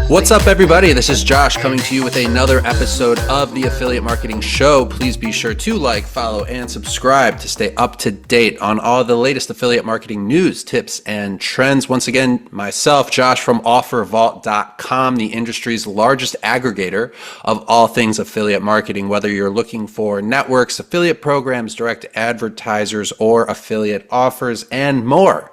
What's up, everybody? This is Josh coming to you with another episode of the Affiliate Marketing Show. Please be sure to like, follow, and subscribe to stay up to date on all the latest affiliate marketing news, tips, and trends. Once again, myself, Josh from OfferVault.com, the industry's largest aggregator of all things affiliate marketing, whether you're looking for networks, affiliate programs, direct advertisers, or affiliate offers, and more.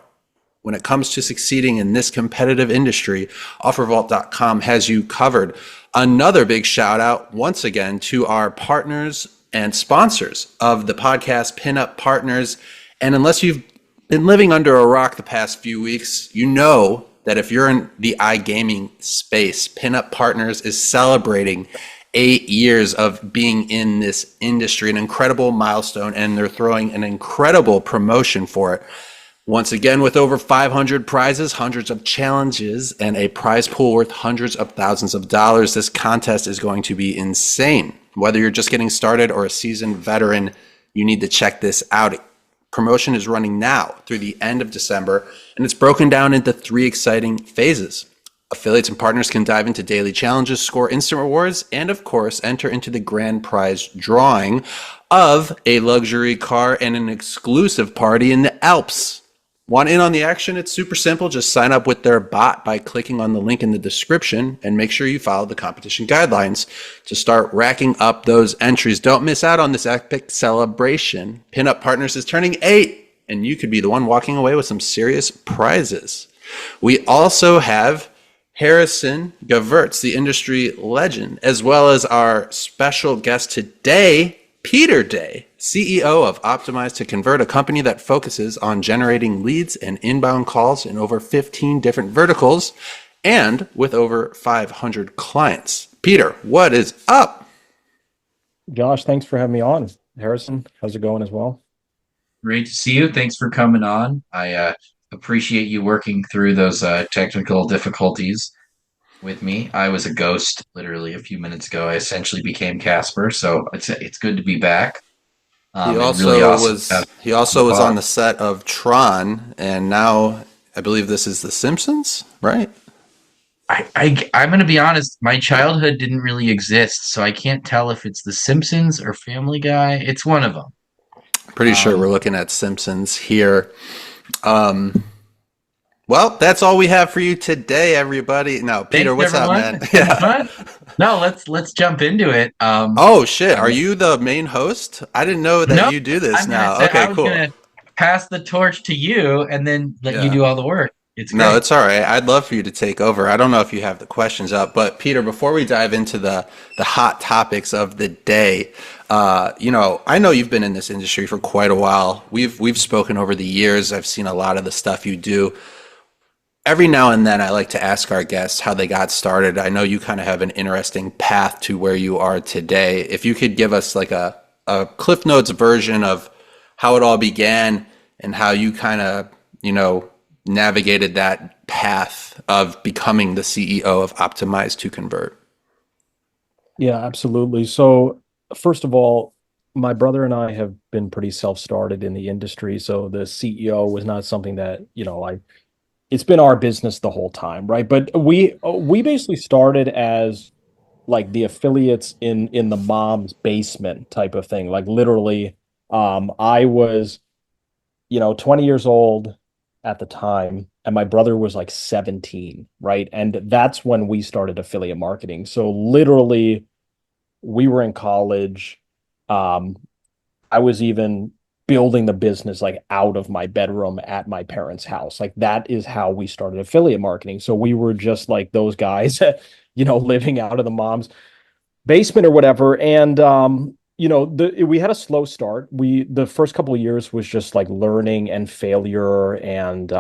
When it comes to succeeding in this competitive industry, OfferVault.com has you covered. Another big shout out once again to our partners and sponsors of the podcast, Pinup Partners. And unless you've been living under a rock the past few weeks, you know that if you're in the iGaming space, Pinup Partners is celebrating 8 years of being in this industry, an incredible milestone, and they're throwing an incredible promotion for it. Once again, with over 500 prizes, hundreds of challenges, and a prize pool worth hundreds of thousands of dollars, this contest is going to be insane. Whether you're just getting started or a seasoned veteran, you need to check this out. Promotion is running now through the end of December, and it's broken down into 3 exciting phases. Affiliates and partners can dive into daily challenges, score instant rewards, and of course, enter into the grand prize drawing of a luxury car and an exclusive party in the Alps. Want in on the action? It's super simple. Just sign up with their bot by clicking on the link in the description and make sure you follow the competition guidelines to start racking up those entries. Don't miss out on this epic celebration. Pinup Partners is turning 8, and you could be the one walking away with some serious prizes. We also have Harrison Gevirtz, the industry legend, as well as our special guest today, Peter Day, CEO of Optimize to Convert, a company that focuses on generating leads and inbound calls in over 15 different verticals and with over 500 clients. Peter, what is up? Josh, thanks for having me on. Harrison, how's it going as well? Great to see you. Thanks for coming on. I appreciate you working through those technical difficulties with me. I was a ghost literally a few minutes ago. I essentially became Casper, so it's good to be back. He And also really awesome was to have he also you was on on. the set of Tron, and now I believe this is The Simpsons, right? I'm going to be honest. My childhood didn't really exist, so I can't tell if it's The Simpsons or Family Guy. It's one of them. Pretty sure we're Um, looking at Simpsons here. Um, well, that's all we have for you today, everybody. No, Thanks, Peter, what's up, everyone. man? It's been Yeah. fun. No, let's jump into it. Oh shit, are I'm you the main host? I didn't know that No, you do this I'm gonna now. say I Okay, was cool. gonna pass the torch to you and then let you Yeah. do all the work. It's No, great. it's all right. I'd love for you to take over. I don't know if you have the questions up, but Peter, before we dive into the hot topics of the day, I know you've been in this industry for quite a while. We've spoken over the years. I've seen a lot of the stuff you do. Every now and then I like to ask our guests how they got started. I know you kind of have an interesting path to where you are today. If you could give us like a Cliff Notes version of how it all began and how you kind of, navigated that path of becoming the CEO of Optimize to Convert. Yeah, absolutely. So, first of all, my brother and I have been pretty self-started in the industry. So the CEO was not something that, it's been our business the whole time, right? But we basically started as like the affiliates in the mom's basement type of thing. Like literally, I was 20 years old at the time, and my brother was like 17, right? And that's when we started affiliate marketing. So literally, we were in college. Um, I was even building the business like out of my bedroom at my parents' house. Like that is how we started affiliate marketing. So we were just like those guys, living out of the mom's basement or whatever. And we had a slow start. The first couple of years was just like learning and failure, and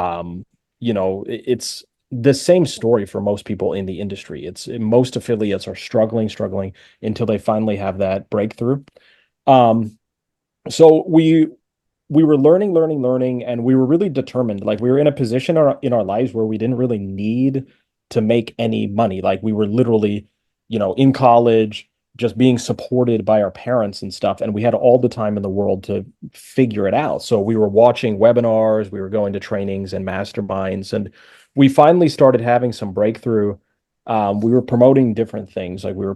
it's the same story for most people in the industry. It's most affiliates are struggling until they finally have that breakthrough. Um, so we were learning, and we were really determined. Like we were in a position in our lives where we didn't really need to make any money. Like we were literally, in college, just being supported by our parents and stuff. And we had all the time in the world to figure it out. So we were watching webinars, we were going to trainings and masterminds, and we finally started having some breakthrough We were promoting different things. Like we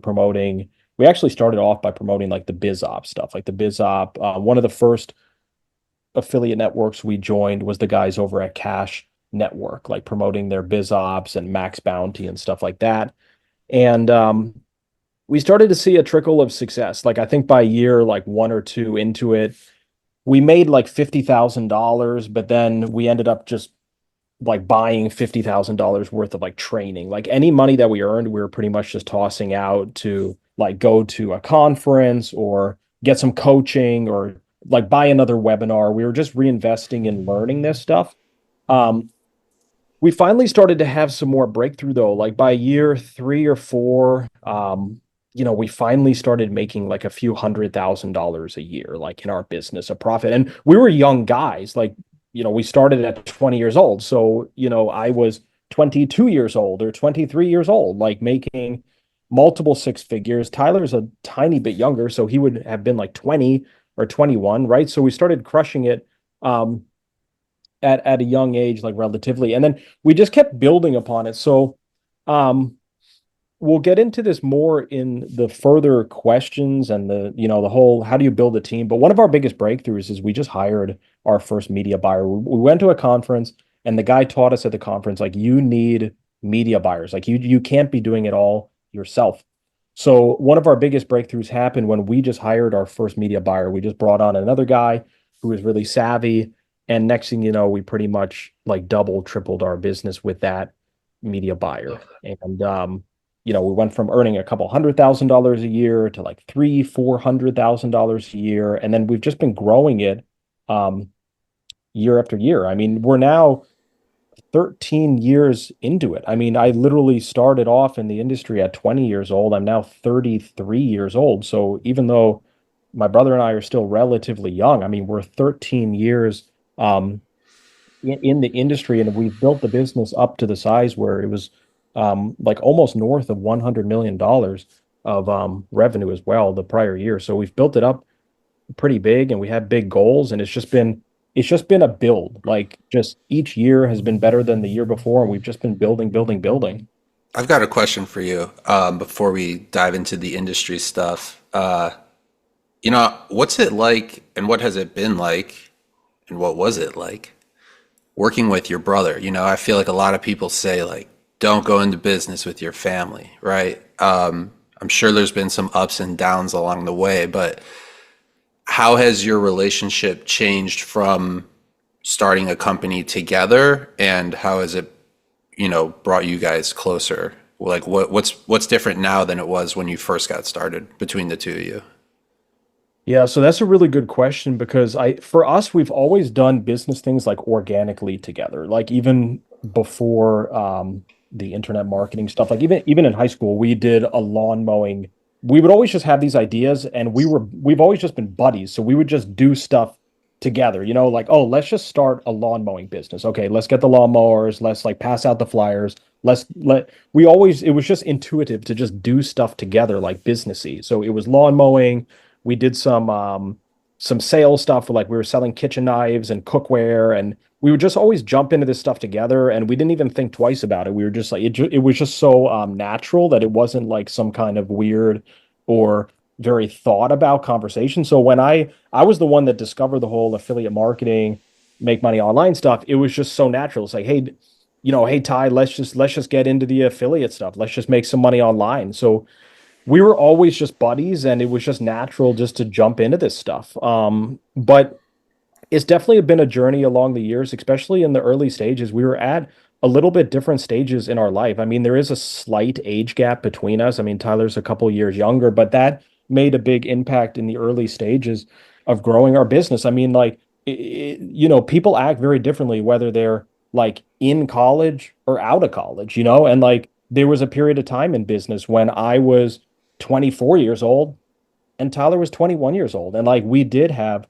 actually started off by promoting like the biz op stuff, like the biz op. One of the first affiliate networks we joined was the guys over at Cash Network, like promoting their biz ops and Max Bounty and stuff like that. And we started to see a trickle of success. Like I think by year like one or two into it, we made like $50,000, but then we ended up just like buying $50,000 worth of like training. Like any money that we earned, we were pretty much just tossing out to like go to a conference or get some coaching or like buy another webinar. We were just reinvesting in learning this stuff. Um, we finally started to have some more breakthrough though. Like by year 3 or 4, we finally started making like a few $100,000 a year, like in our business, a profit. And we were young guys, like, we started at 20 years old. So, I was 22 years old or 23 years old, like making multiple six figures. Tyler's a tiny bit younger, so he would have been like 20 or 21, right? So we started crushing it. At a young age, like relatively. And then we just kept building upon it. So we'll get into this more in the further questions and the whole how do you build a team. But one of our biggest breakthroughs is we just hired our first media buyer. We went to a conference and the guy taught us at the conference, like, you need media buyers. Like you can't be doing it all yourself. So one of our biggest breakthroughs happened when we just hired our first media buyer. We just brought on another guy who was really savvy. And next thing you know, we pretty much like double, tripled our business with that media buyer. And we went from earning a couple $100,000 a year to like $300,000-$400,000 a year. And then we've just been growing it year after year. I mean, we're now 13 years into it. I mean, I literally started off in the industry at 20 years old. I'm now 33 years old. So even though my brother and I are still relatively young, I mean, we're 13 years in the industry, and we've built the business up to the size where it was like almost north of $100 million of revenue as well the prior year. So we've built it up pretty big, and we have big goals, and it's just been a build. Like just each year has been better than the year before, and we've just been building, building, building. I've got a question for you before we dive into the industry stuff. What's it like, and what has it been like, and what was it like working with your brother? I feel like a lot of people say, like, don't go into business with your family, right? I'm sure there's been some ups and downs along the way, but how has your relationship changed from starting a company together, and how has it, brought you guys closer? Like what's different now than it was when you first got started between the two of you? Yeah, so that's a really good question because for us, we've always done business things like organically together. Like even before the internet marketing stuff, like even in high school, we did a lawn mowing. We would always just have these ideas, and we've always just been buddies. So we would just do stuff together, like, oh, let's just start a lawn mowing business. Okay, let's get the lawnmowers, let's like pass out the flyers. It was just intuitive to just do stuff together, like businessy. So it was lawn mowing. We did some sales stuff, like we were selling kitchen knives and cookware, and we would just always jump into this stuff together, and we didn't even think twice about it. We were just like, it was just so natural that it wasn't like some kind of weird or very thought about conversation. So when I was the one that discovered the whole affiliate marketing, make money online stuff, it was just so natural. It's like, hey, hey Ty, let's just get into the affiliate stuff. Let's just make some money online. So we were always just buddies, and it was just natural just to jump into this stuff. But it's definitely been a journey along the years, especially in the early stages. We were at a little bit different stages in our life. I mean, there is a slight age gap between us. I mean, Tyler's a couple years younger, but that made a big impact in the early stages of growing our business. I mean, like, people act very differently, whether they're like in college or out of college, and like there was a period of time in business when I was 24 years old and Tyler was 21 years old. And like we did have,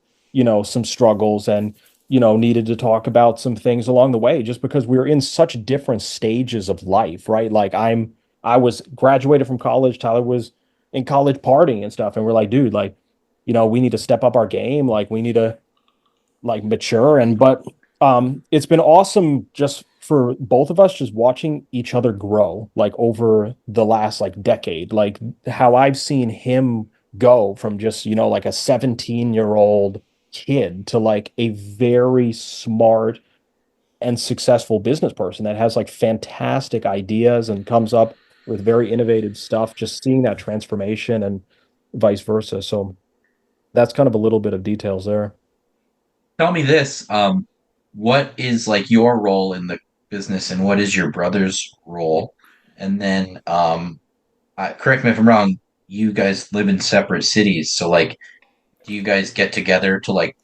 some struggles and, needed to talk about some things along the way just because we were in such different stages of life, right? Like I was graduated from college, Tyler was in college partying and stuff. And we're like, dude, like, we need to step up our game. Like we need to like mature. But it's been awesome just for both of us just watching each other grow like over the last like decade, like how I've seen him go from just, like a 17-year-old kid to like a very smart and successful business person that has like fantastic ideas and comes up with very innovative stuff, just seeing that transformation and vice versa. So that's kind of a little bit of details there. Tell me this, what is like your role in the business and what is your brother's role? And then, correct me if I'm wrong, you guys live in separate cities. So like, do you guys get together to like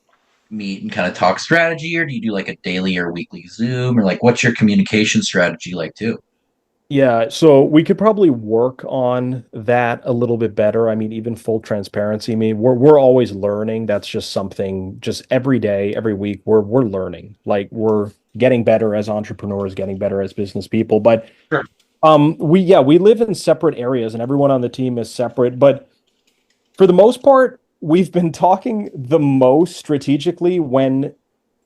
meet and kind of talk strategy, or do you do like a daily or weekly Zoom, or like what's your communication strategy like too? Yeah, so we could probably work on that a little bit better. I mean, even full transparency, I mean, we're always learning. That's just something just every day, every week, we're learning. Like we're getting better as entrepreneurs, getting better as business people. But Sure. we live in separate areas and everyone on the team is separate. But for the most part, we've been talking the most strategically when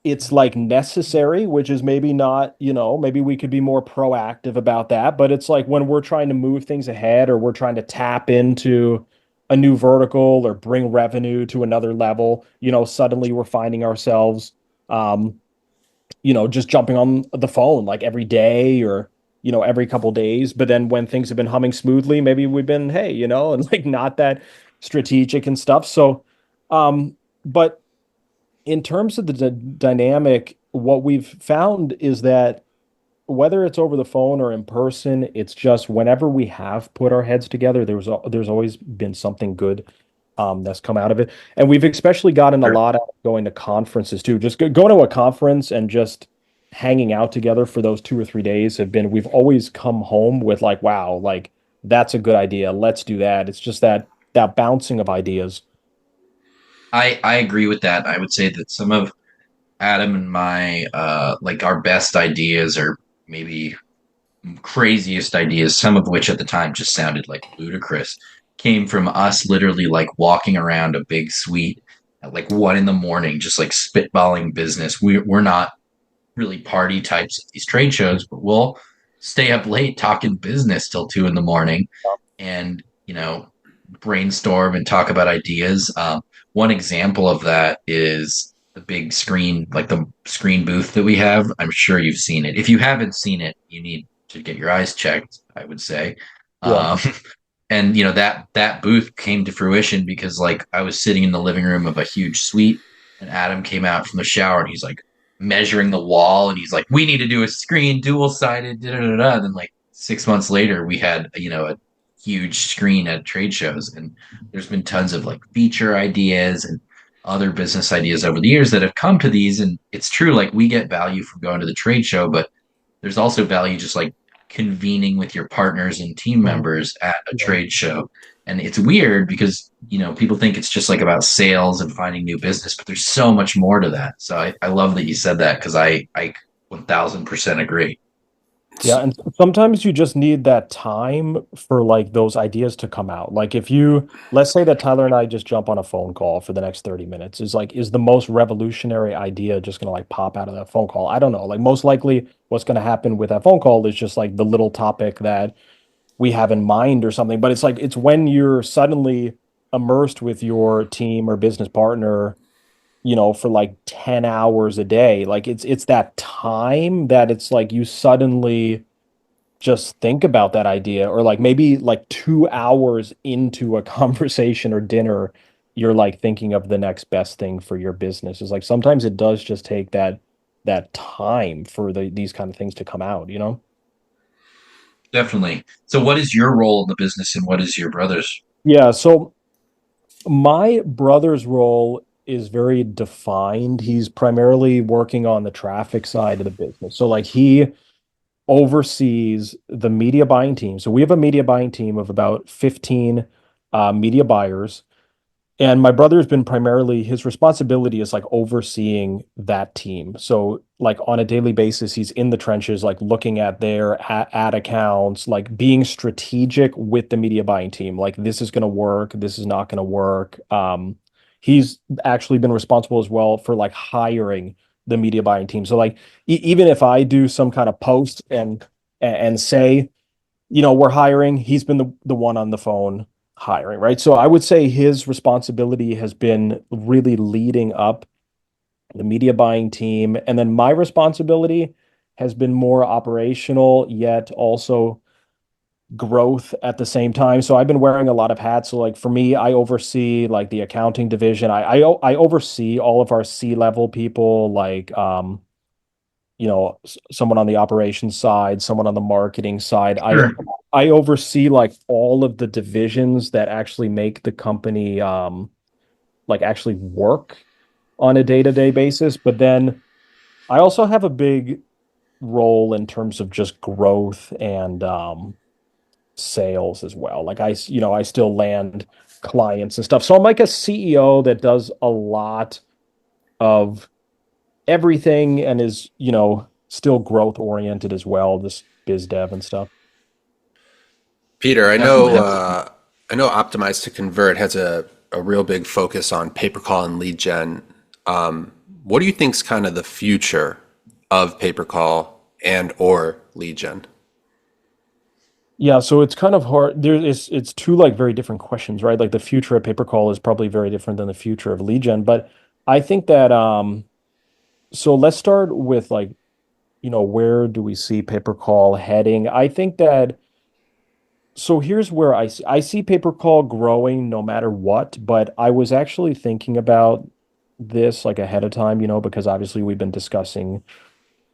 it's like necessary, which is maybe not, maybe we could be more proactive about that. But it's like when we're trying to move things ahead or we're trying to tap into a new vertical or bring revenue to another level, suddenly we're finding ourselves, um, just jumping on the phone like every day or, every couple days. But then when things have been humming smoothly, maybe we've been, hey, and like not that strategic and stuff. So, but in terms of the dynamic, what we've found is that whether it's over the phone or in person, it's just whenever we have put our heads together, there's always been something good that's come out of it. And we've especially gotten a Sure. lot out of going to conferences too. Just going to a conference and just hanging out together for those 2 or 3 days we've always come home with like, wow, like that's a good idea. Let's do that. It's just that bouncing of ideas. I agree with that. I would say that some of Adam and my like our best ideas or maybe craziest ideas, some of which at the time just sounded like ludicrous, came from us literally like walking around a big suite at like 1 in the morning, just like spitballing business. We're not really party types at these trade shows, but we'll stay up late talking business till 2 in the morning and, brainstorm and talk about ideas. One example of that is the big screen, like the screen booth that we have. I'm sure you've seen it. If you haven't seen it, you need to get your eyes checked, I would say. Yeah. Um, and that booth came to fruition because like I was sitting in the living room of a huge suite, and Adam came out from the shower and he's like measuring the wall, and he's like, "We need to do a screen, dual sided." Da, da, da, da. And then like 6 months later, we had a huge screen at trade shows, and there's been tons of like feature ideas and other business ideas over the years that have come to these. And it's true, like we get value from going to the trade show, but there's also value just like convening with your partners and team Mhm. members at a Yeah. trade show. And it's weird because, people think it's just like about sales and finding new business, but there's so much more to that. So I love that you said that because I 1000% agree. Yeah, and sometimes you just need that time for like those ideas to come out. Like if let's say that Tyler and I just jump on a phone call for the next 30 minutes, is the most revolutionary idea just gonna like pop out of that phone call? I don't know. Like most likely what's gonna happen with that phone call is just like the little topic that we have in mind or something. But it's like it's when you're suddenly immersed with your team or business partner, for like 10 hours a day. Like it's that time that it's like you suddenly just think about that idea, or like maybe like 2 hours into a conversation or dinner, you're like thinking of the next best thing for your business. Is like sometimes it does just take that time for these kind of things to come out. Definitely. So what is your role in the business and what is your brother's? Yeah, so my brother's role is very defined. He's primarily working on the traffic side of the business. So like he oversees the media buying team. So we have a media buying team of about 15 media buyers. And my brother's been primarily, his responsibility is like overseeing that team. So like on a daily basis, he's in the trenches, like looking at their ad accounts, like being strategic with the media buying team. Like this is going to work, this is not going to work. He's actually been responsible as well for like hiring the media buying team. So like even if I do some kind of post and say, we're hiring, he's been the one on the phone hiring, right? So I would say his responsibility has been really leading up the media buying team. And then my responsibility has been more operational, yet also growth at the same time. So I've been wearing a lot of hats. So like for me, I oversee like the accounting division. I oversee all of our C-level people, like someone on the operations side, someone on the marketing side. Sure. I oversee like all of the divisions that actually make the company like actually work on a day-to-day basis. But then I also have a big role in terms of just growth and sales as well. Like I still land clients and stuff. So I'm like a CEO that does a lot of everything and is, still growth oriented as well, this biz dev and stuff. Peter, Definitely. That's I know Optimize to Convert has a real big focus on pay per call and lead gen. What do you think's kind of the future of pay per call and or lead gen? Yeah, so it's kind of hard. It's two like very different questions, right? Like the future of pay per call is probably very different than the future of lead gen. But I think that so let's start with like, where do we see pay per call heading? I think that so here's where I see pay per call growing no matter what, but I was actually thinking about this like ahead of time, because obviously we've been discussing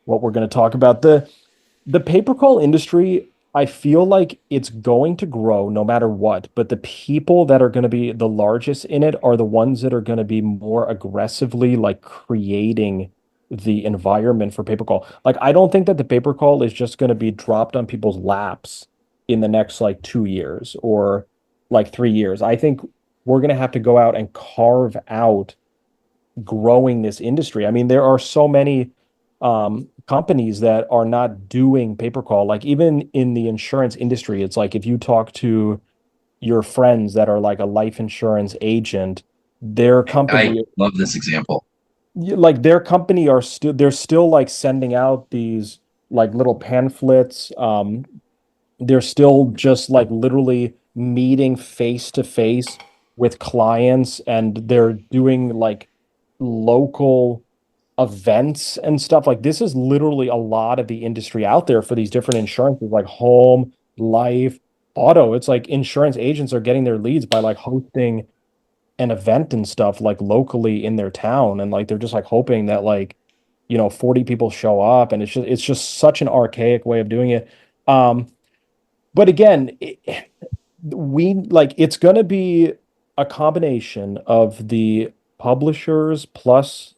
what we're going to talk about. The pay-per-call industry, I feel like it's going to grow no matter what, but the people that are going to be the largest in it are the ones that are going to be more aggressively like creating the environment for pay-per-call. Like I don't think that the pay-per-call is just going to be dropped on people's laps in the next like 2 years or like 3 years. I think we're going to have to go out and carve out growing this industry. I mean, there are so many companies that are not doing pay per call. Like even in the insurance industry, it's like if you talk to your friends that are like a life insurance agent, their I company, love this example. like their company are still they're still like sending out these like little pamphlets. They're still just like literally meeting face to face with clients and they're doing like local events and stuff. Like this is literally a lot of the industry out there for these different insurances like home, life, auto. It's like insurance agents are getting their leads by like hosting an event and stuff like locally in their town and like they're just like hoping that like 40 people show up and it's just such an archaic way of doing it. But again, we like it's going to be a combination of the publishers plus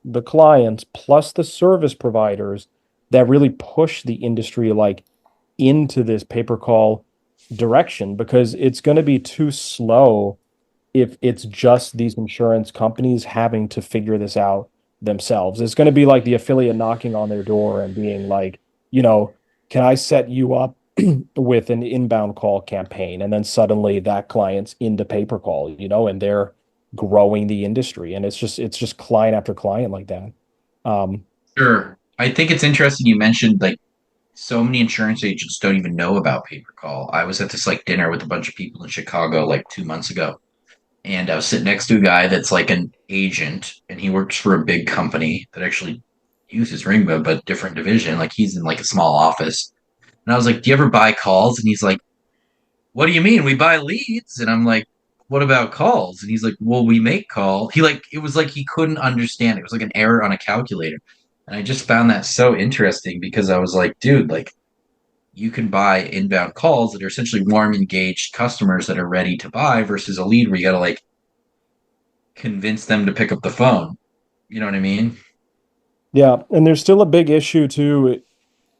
the clients plus the service providers that really push the industry like into this pay per call direction because it's going to be too slow if it's just these insurance companies having to figure this out themselves. It's going to be like the affiliate knocking on their door and being like, you know, can I set you up with an inbound call campaign? And then suddenly that client's into pay per call, and they're growing the industry. And it's just client after client like that. Um, Sure. I think it's interesting you mentioned like so many insurance agents don't even know about pay per call. I was at this like dinner with a bunch of people in Chicago like 2 months ago, and I was sitting next to a guy that's like an agent, and he works for a big company that actually uses Ringba, but different division. Like he's in like a small office, and I was like, "Do you ever buy calls?" And he's like, "What do you mean? We buy leads?" And I'm like, "What about calls?" And he's like, "Well, we make call." He like it was like he couldn't understand. It was like an error on a calculator. And I just found that so interesting because I was like, dude, like you can buy inbound calls that are essentially warm, engaged customers that are ready to buy versus a lead where you got to like convince them to pick up the phone. You know what I mean? yeah. And there's still a big issue too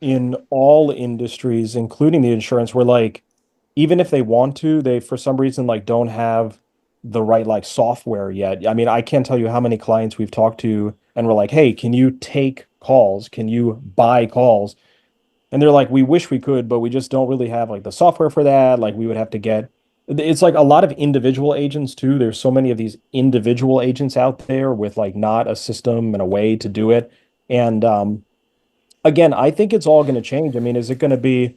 in all industries, including the insurance, where like even if they want to, they for some reason like don't have the right like software yet. I mean, I can't tell you how many clients we've talked to and we're like, hey, can you take calls? Can you buy calls? And they're like, we wish we could, but we just don't really have like the software for that. Like we would have to get It's like a lot of individual agents too. There's so many of these individual agents out there with like not a system and a way to do it. And again, I think it's all going to change. I mean, is it going to be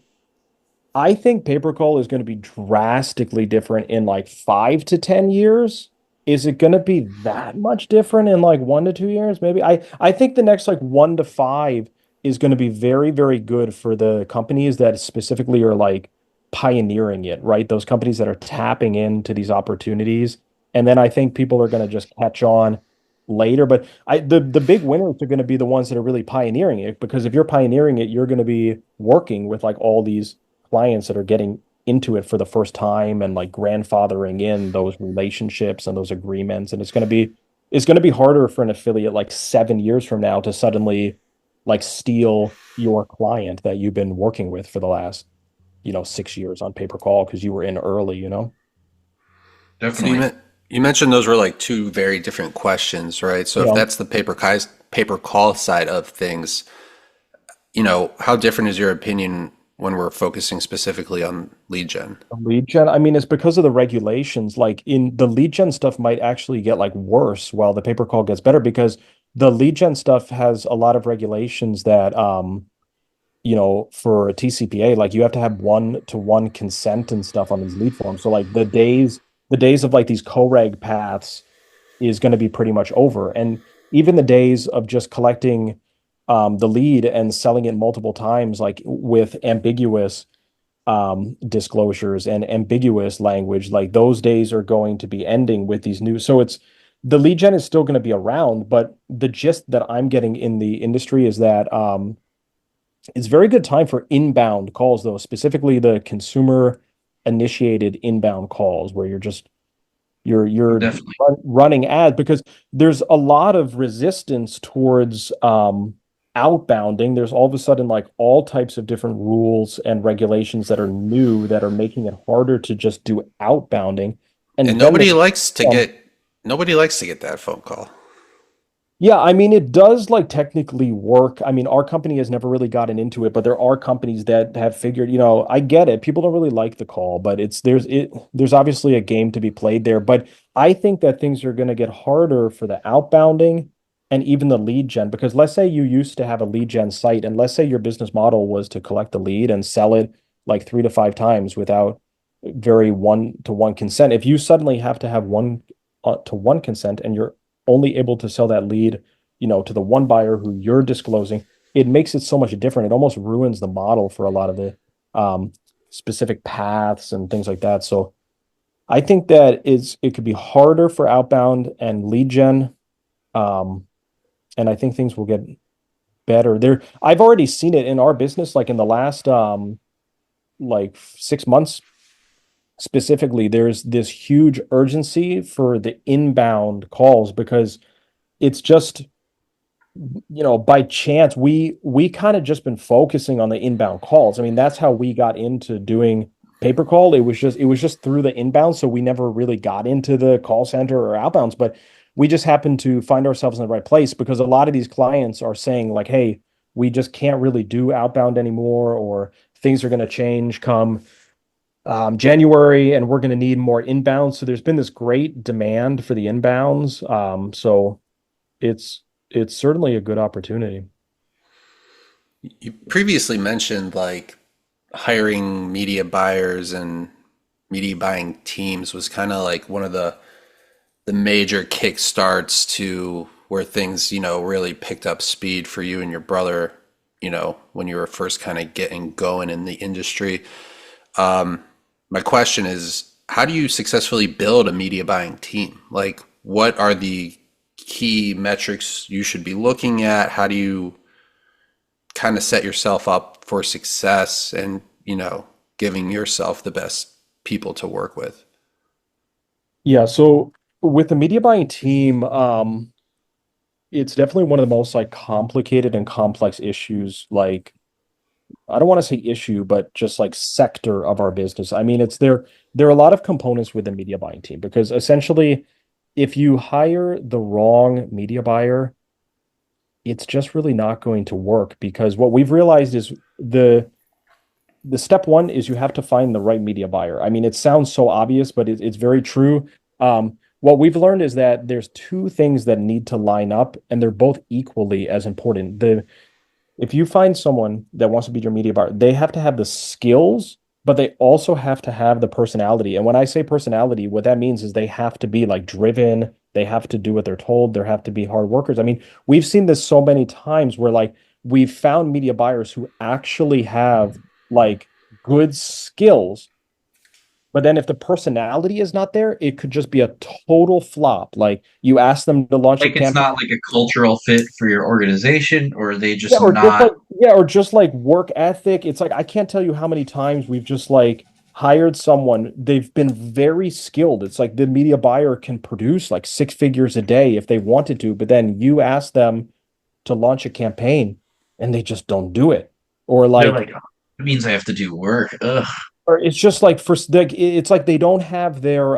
I think pay-per call is going to be drastically different in like 5 to 10 years. Is it going to be that much different in like 1 to 2 years? Maybe. I think the next like 1 to 5 is going to be very, very good for the companies that specifically are like pioneering it, right? Those companies that are tapping into these opportunities. And then I think people are going to just catch on later. But the big winners are going to be the ones that are really pioneering it, because if you're pioneering it, you're going to be working with like all these clients that are getting into it for the first time and like grandfathering in those relationships and those agreements. And it's going to be harder for an affiliate like 7 years from now to suddenly like steal your client that you've been working with for the last 6 years on pay per call because you were in early. So you Definitely. meant you mentioned those were like two very different questions, right? So if Yeah. that's the paper call side of things, how different is your opinion when we're focusing specifically on lead gen? The lead gen, I mean, it's because of the regulations. Like in the lead gen stuff might actually get like worse while the pay per call gets better, because the lead gen stuff has a lot of regulations that for a TCPA, like you have to have 1-to-1 consent and stuff on these lead forms. So like the days of like these co-reg paths is going to be pretty much over. And even the days of just collecting the lead and selling it multiple times, like with ambiguous disclosures and ambiguous language, like those days are going to be ending with these new. So it's the lead gen is still going to be around, but the gist that I'm getting in the industry is that it's very good time for inbound calls, though, specifically the consumer initiated inbound calls where you're Definitely. running ads, because there's a lot of resistance towards outbounding. There's all of a sudden like all types of different rules and regulations that are new that are making it harder to just do outbounding. And And vendors, um, nobody likes to get that phone call. yeah, I mean, it does like technically work. I mean, our company has never really gotten into it, but there are companies that have figured, I get it. People don't really like the call, but there's obviously a game to be played there. But I think that things are going to get harder for the outbounding and even the lead gen, because let's say you used to have a lead gen site, and let's say your business model was to collect the lead and sell it like 3 to 5 times without very 1-to-1 consent. If you suddenly have to have 1-to-1 consent and you're only able to sell that lead, to the one buyer who you're disclosing, it makes it so much different. It almost ruins the model for a lot of the specific paths and things like that. So I think that it could be harder for outbound and lead gen. Um, and I think things will get better there. I've already seen it in our business, like in the last like 6 months specifically, there's this huge urgency for the inbound calls, because it's just by chance we kind of just been focusing on the inbound calls. I mean, that's how we got into doing pay per call. It was just through the inbound, so we never really got into the call center or outbounds, but we just happened to find ourselves in the right place, because a lot of these clients are saying like, hey, we just can't really do outbound anymore, or things are going to change come January, and we're going to need more inbound. So there's been this great demand for the inbounds. So it's it's certainly a good opportunity. You previously mentioned like hiring media buyers and media buying teams was kind of like one of the major kick starts to where things, really picked up speed for you and your brother, when you were first kind of getting going in the industry. My question is, how do you successfully build a media buying team? Like, what are the key metrics you should be looking at? How do you kind of set yourself up for success and, giving yourself the best people to work with? Yeah, so with the media buying team, it's definitely one of the most like complicated and complex issues. Like, I don't want to say issue, but just like sector of our business. I mean, there are a lot of components with the media buying team, because essentially, if you hire the wrong media buyer, it's just really not going to work, because what we've realized is the step one is you have to find the right media buyer. I mean, it sounds so obvious, but it's very true. What we've learned is that there's two things that need to line up, and they're both equally as important. If you find someone that wants to be your media buyer, they have to have the skills, but they also have to have the personality. And when I say personality, what that means is they have to be like driven, they have to do what they're told, they have to be hard workers. I mean, we've seen this so many times where like we've found media buyers who actually have like good skills, but then if the personality is not there, it could just be a total flop. Like you ask them to launch a Like it's campaign. not like a cultural fit for your organization, or are they Yeah, just or just like not? yeah, or just like work ethic. It's like I can't tell you how many times we've just like hired someone. They've been very skilled. It's like the media buyer can produce like six figures a day if they wanted to, but then you ask them to launch a campaign and they just don't do it. Or They're like like, oh, it means I have to do work. Ugh. or it's just like it's like they don't have their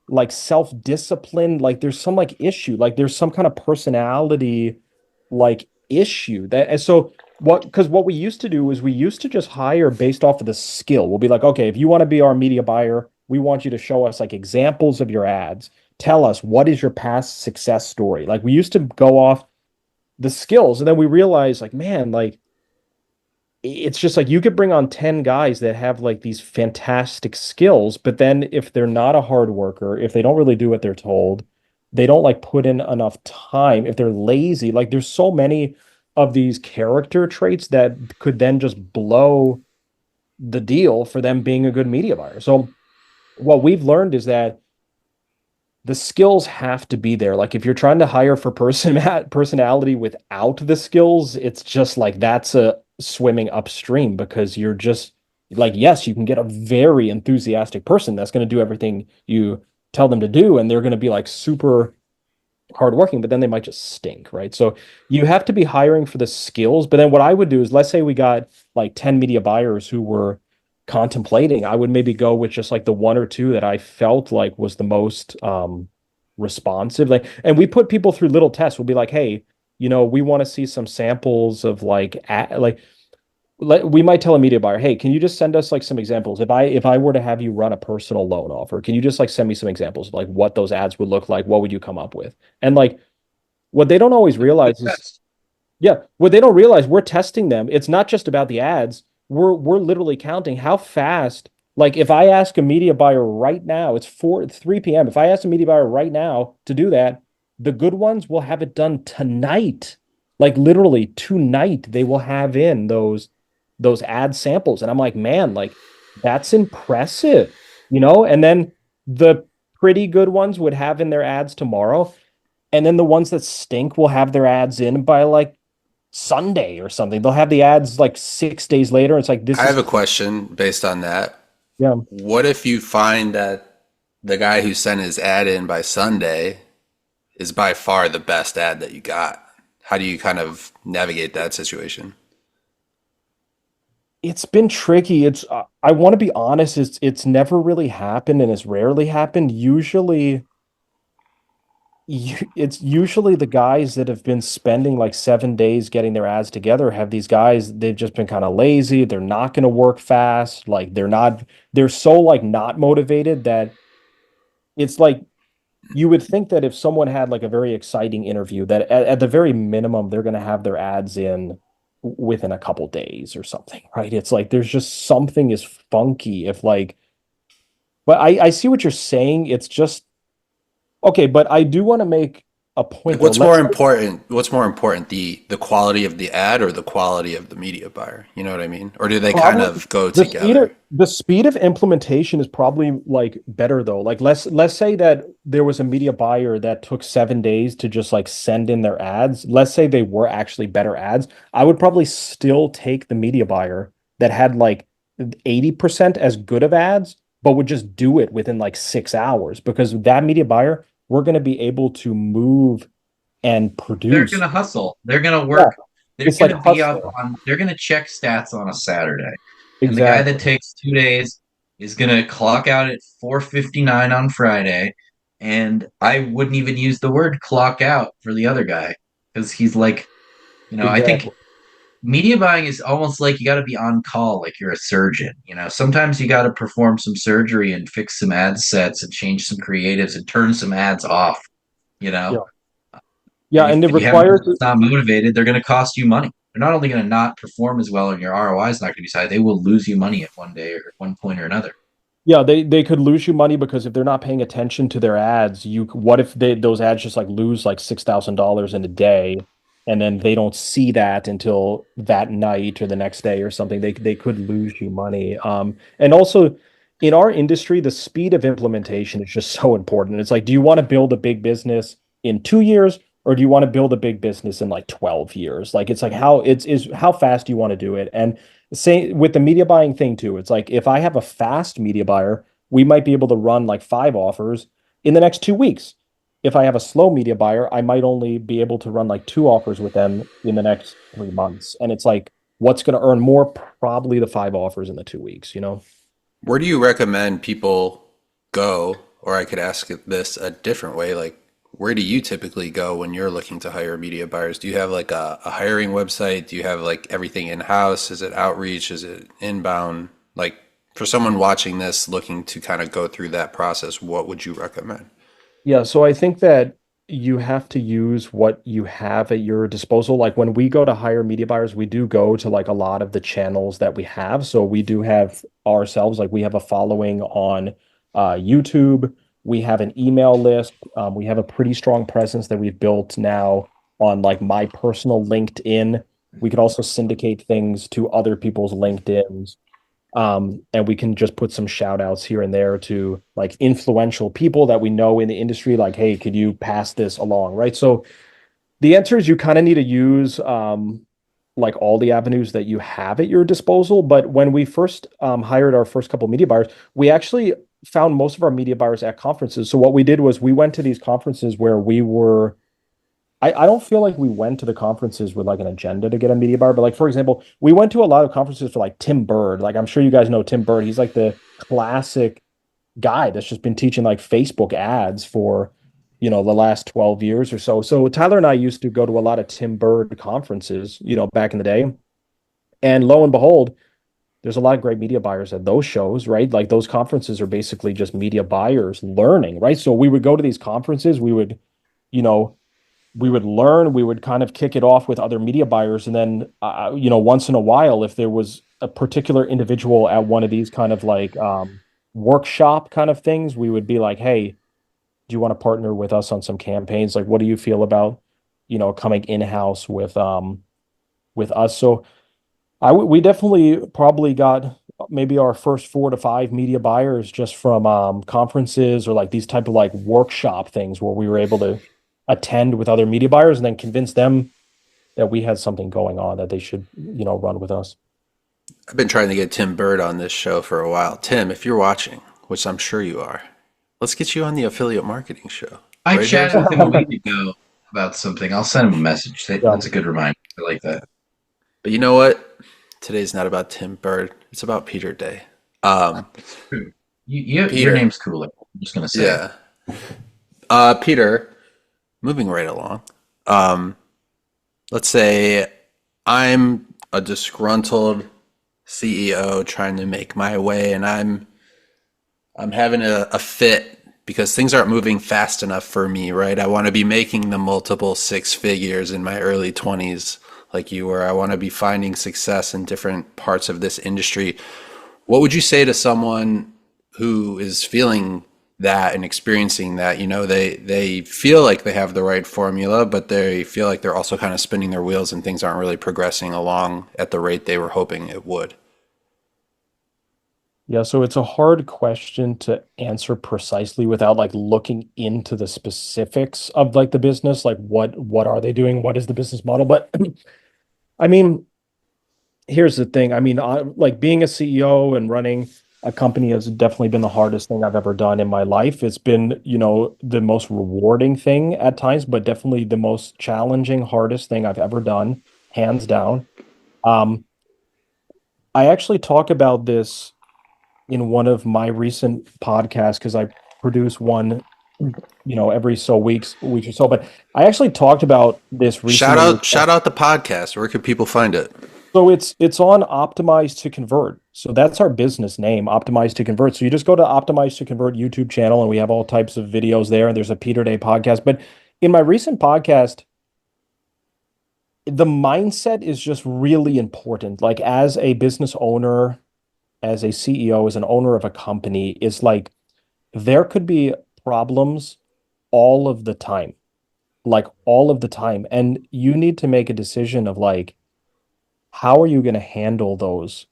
like self-discipline, like there's some like issue, like there's some kind of personality like issue that and so what because what we used to do is we used to just hire based off of the skill. We'll be like, okay, if you want to be our media buyer, we want you to show us like examples of your ads. Tell us what is your past success story. Like we used to go off the skills, and then we realized like, man, like it's just like you could bring on 10 guys that have like these fantastic skills, but then if they're not a hard worker, if they don't really do what they're told, they don't like put in enough time, if they're lazy, like there's so many of these character traits that could then just blow the deal for them being a good media buyer. So what we've learned is that the skills have to be there. Like if you're trying to hire for personality without the skills, it's just like that's a swimming upstream because you're just like, yes, you can get a very enthusiastic person that's going to do everything you tell them to do, and they're going to be like super hardworking, but then they might just stink, right? So you have to be hiring for the skills. But then what I would do is, let's say we got like 10 media buyers who were contemplating, I would maybe go with just like the one or two that I felt like was the most responsive. Like, and we put people through little tests. We'll be like, hey, we want to see some samples of we might tell a media buyer, hey, can you just send us like some examples? If I were to have you run a personal loan offer, can you just like send me some examples of like what those ads would look like? What would you come up with? And like what they don't always realize is, That's yeah, what they don't realize, we're testing them. It's not just about the ads. We're literally counting how fast. Like if I ask a media buyer right now, it's 3 p.m. If I ask a media buyer right now to do that, the good ones will have it done tonight. Like literally tonight, they will have in those ad samples. And I'm like, man, like that's impressive, And then the pretty good ones would have in their ads tomorrow. And then the ones that stink will have their ads in by like Sunday or something. They'll have the ads like 6 days later. It's like I this have is a question based on that. yeah. What if you find that the guy who sent his ad in by Sunday is by far the best ad that you got? How do you kind of navigate that situation? It's been tricky. I want to be honest, it's never really happened and it's rarely happened. It's usually the guys that have been spending like 7 days getting their ads together have these guys, they've just been kind of lazy. They're not going to work fast. Like they're so like not motivated that it's like you would think that if someone had like a very exciting interview, that at the very minimum, they're going to have their ads in within a couple days or something, right? It's like there's just something is funky if like, but I see what you're saying. It's just okay, but I do want to make a Like point though. Let's say what's more important, the quality of the ad or the quality of the media buyer? You know what I mean? Or do they kind probably of go the speed of together? the speed of implementation is probably like better though. Like let's say that there was a media buyer that took 7 days to just like send in their ads. Let's say they were actually better ads. I would probably still take the media buyer that had like 80% as good of ads, but would just do it within like 6 hours because that media buyer, we're going to be able to move and they're produce. gonna hustle. They're gonna Yeah, work. They're it's like gonna be up hustle. on. They're gonna check stats on a Saturday, and the guy that Exactly. takes 2 days is gonna clock out at 4:59 on Friday. And I wouldn't even use the word clock out for the other guy because he's like, I think Exactly. media buying is almost like you got to be on call, like you're a surgeon. Sometimes you got to perform some surgery and fix some ad sets and change some creatives and turn some ads off. You know, Yeah. Yeah, and and it if you have people requires that's not motivated, they're going to cost you money. They're not only going to not perform as well, and your ROI is not going to be high. They will lose you money at one day or at one point or another. Yeah, they could lose you money because if they're not paying attention to their ads, what if those ads just like lose like $6,000 in a day, and then they don't see that until that night or the next day or something. They could lose you money. And also in our industry, the speed of implementation is just so important. It's like, do you want to build a big business in 2 years, or do you want to build a big business in like 12 years? Like it's like how it's is how fast do you want to do it? And say with the media buying thing too, it's like if I have a fast media buyer, we might be able to run like 5 offers in the next 2 weeks. If I have a slow media buyer, I might only be able to run like 2 offers with them in the next 3 months. And it's like, what's going to earn more? Probably the 5 offers in the 2 weeks, you know? Where do you recommend people go? Or I could ask it this a different way, like where do you typically go when you're looking to hire media buyers? Do you have like a hiring website? Do you have like everything in-house? Is it outreach? Is it inbound? Like for someone watching this looking to kind of go through that process, what would you recommend? Yeah, so I think that you have to use what you have at your disposal. Like when we go to hire media buyers, we do go to like a lot of the channels that we have. So we do have ourselves, like we have a following on YouTube. We have an email list. We have a pretty strong presence that we've built now on like my personal LinkedIn. We could also syndicate things to other people's LinkedIn's. And we can just put some shout outs here and there to like influential people that we know in the industry, like, hey, could you pass this along? Right. So the answer is you kind of need to use like all the avenues that you have at your disposal. But when we first hired our first couple media buyers, we actually found most of our media buyers at conferences. So what we did was we went to these conferences where we were I don't feel like we went to the conferences with like an agenda to get a media buyer, but like for example, we went to a lot of conferences for like Tim Bird. Like I'm sure you guys know Tim Bird. He's like the classic guy that's just been teaching like Facebook ads for, the last 12 years or so. So Tyler and I used to go to a lot of Tim Bird conferences, back in the day. And lo and behold, there's a lot of great media buyers at those shows, right? Like those conferences are basically just media buyers learning, right? So we would go to these conferences, you know, we would learn, we would kind of kick it off with other media buyers. And then, once in a while, if there was a particular individual at one of these kind of like workshop kind of things, we would be like, hey, do you want to partner with us on some campaigns? Like, what do you feel about, coming in-house with us? So we definitely probably got maybe our first 4 to 5 media buyers just from conferences or like these type of like workshop things where we were able to attend with other media buyers and then convince them that we had something going on that they should, run with us. I've been trying to get Tim Bird on this show for a while. Tim, if you're watching, which I'm sure you are, let's get you on the affiliate marketing show. I Right, chatted Harrison? with him a week ago about something. I'll send him a message. Yeah. That's a good reminder. I like that. But you know what? Today's not about Tim Bird. It's about Peter Day. It's true. Your Peter. name's cooler. I'm just gonna say. Yeah. Peter, moving right along. Let's say I'm a disgruntled CEO trying to make my way, and I'm having a fit because things aren't moving fast enough for me, right? I want to be making the multiple six figures in my early 20s like you were. I want to be finding success in different parts of this industry. What would you say to someone who is feeling that and experiencing that? They feel like they have the right formula, but they feel like they're also kind of spinning their wheels and things aren't really progressing along at the rate they were hoping it would. Yeah, so it's a hard question to answer precisely without like looking into the specifics of like the business, like what are they doing? What is the business model? But I mean, here's the thing. I mean, like being a CEO and running a company has definitely been the hardest thing I've ever done in my life. It's been, the most rewarding thing at times, but definitely the most challenging, hardest thing I've ever done, hands down. Um, I actually talk about this in one of my recent podcasts because I produce one every weeks or so. But I actually talked about this Shout recently. out, shout out the podcast. Where could people find it? So it's on Optimize to Convert. So that's our business name, Optimize to Convert. So you just go to Optimize to Convert YouTube channel, and we have all types of videos there. And there's a Peter Day podcast. But in my recent podcast, the mindset is just really important. Like as a business owner, as a CEO, as an owner of a company, is like there could be problems all of the time, like all of the time. And you need to make a decision of like, how are you going to handle those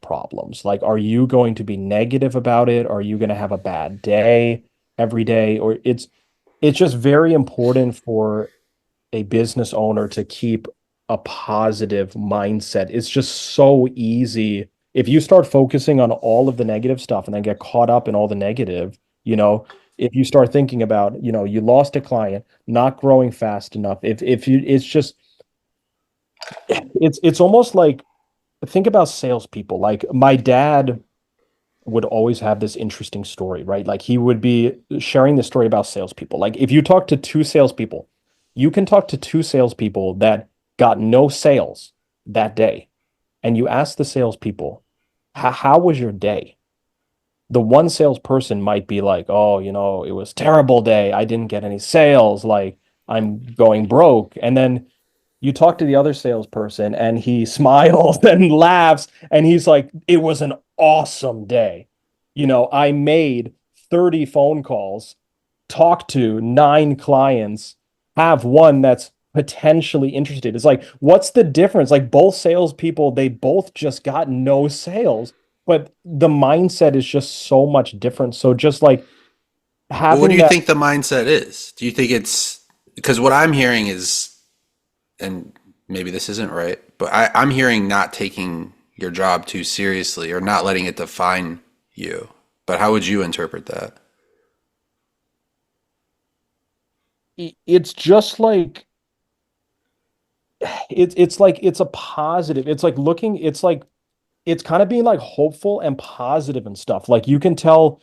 problems? Like, are you going to be negative about it? Are you going to have a bad day every day? Or it's just very important for a business owner to keep a positive mindset. It's just so easy. If you start focusing on all of the negative stuff and then get caught up in all the negative, if you start thinking about, you lost a client, not growing fast enough, if you, it's almost like, think about salespeople. Like my dad would always have this interesting story, right? Like he would be sharing this story about salespeople. Like if you talk to two salespeople, you can talk to two salespeople that got no sales that day, and you ask the salespeople, how was your day? The one salesperson might be like, oh, it was a terrible day. I didn't get any sales. Like I'm going broke. And then you talk to the other salesperson and he smiles and laughs and he's like, it was an awesome day. I made 30 phone calls, talked to 9 clients, have one that's potentially interested. It's like, what's the difference? Like both salespeople, they both just got no sales, but the mindset is just so much different. So just like But what do having you that. think the mindset is? Do you think it's because what I'm hearing is, and maybe this isn't right, but I'm hearing not taking your job too seriously or not letting it define you. But how would you interpret that? It's just like it's like it's a positive. It's like looking, it's kind of being like hopeful and positive and stuff. Like you can tell.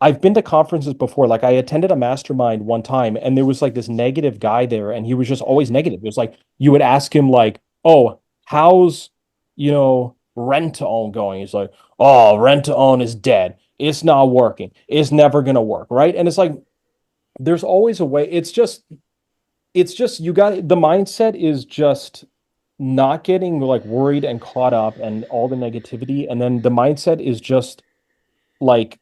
I've been to conferences before. Like I attended a mastermind one time and there was like this negative guy there and he was just always negative. It was like you would ask him like, "Oh, how's, rent to own going?" He's like, "Oh, rent to own is dead. It's not working. It's never going to work." Right? And it's like there's always a way. It's just you got the mindset is just not getting like worried and caught up and all the negativity, and then the mindset is just like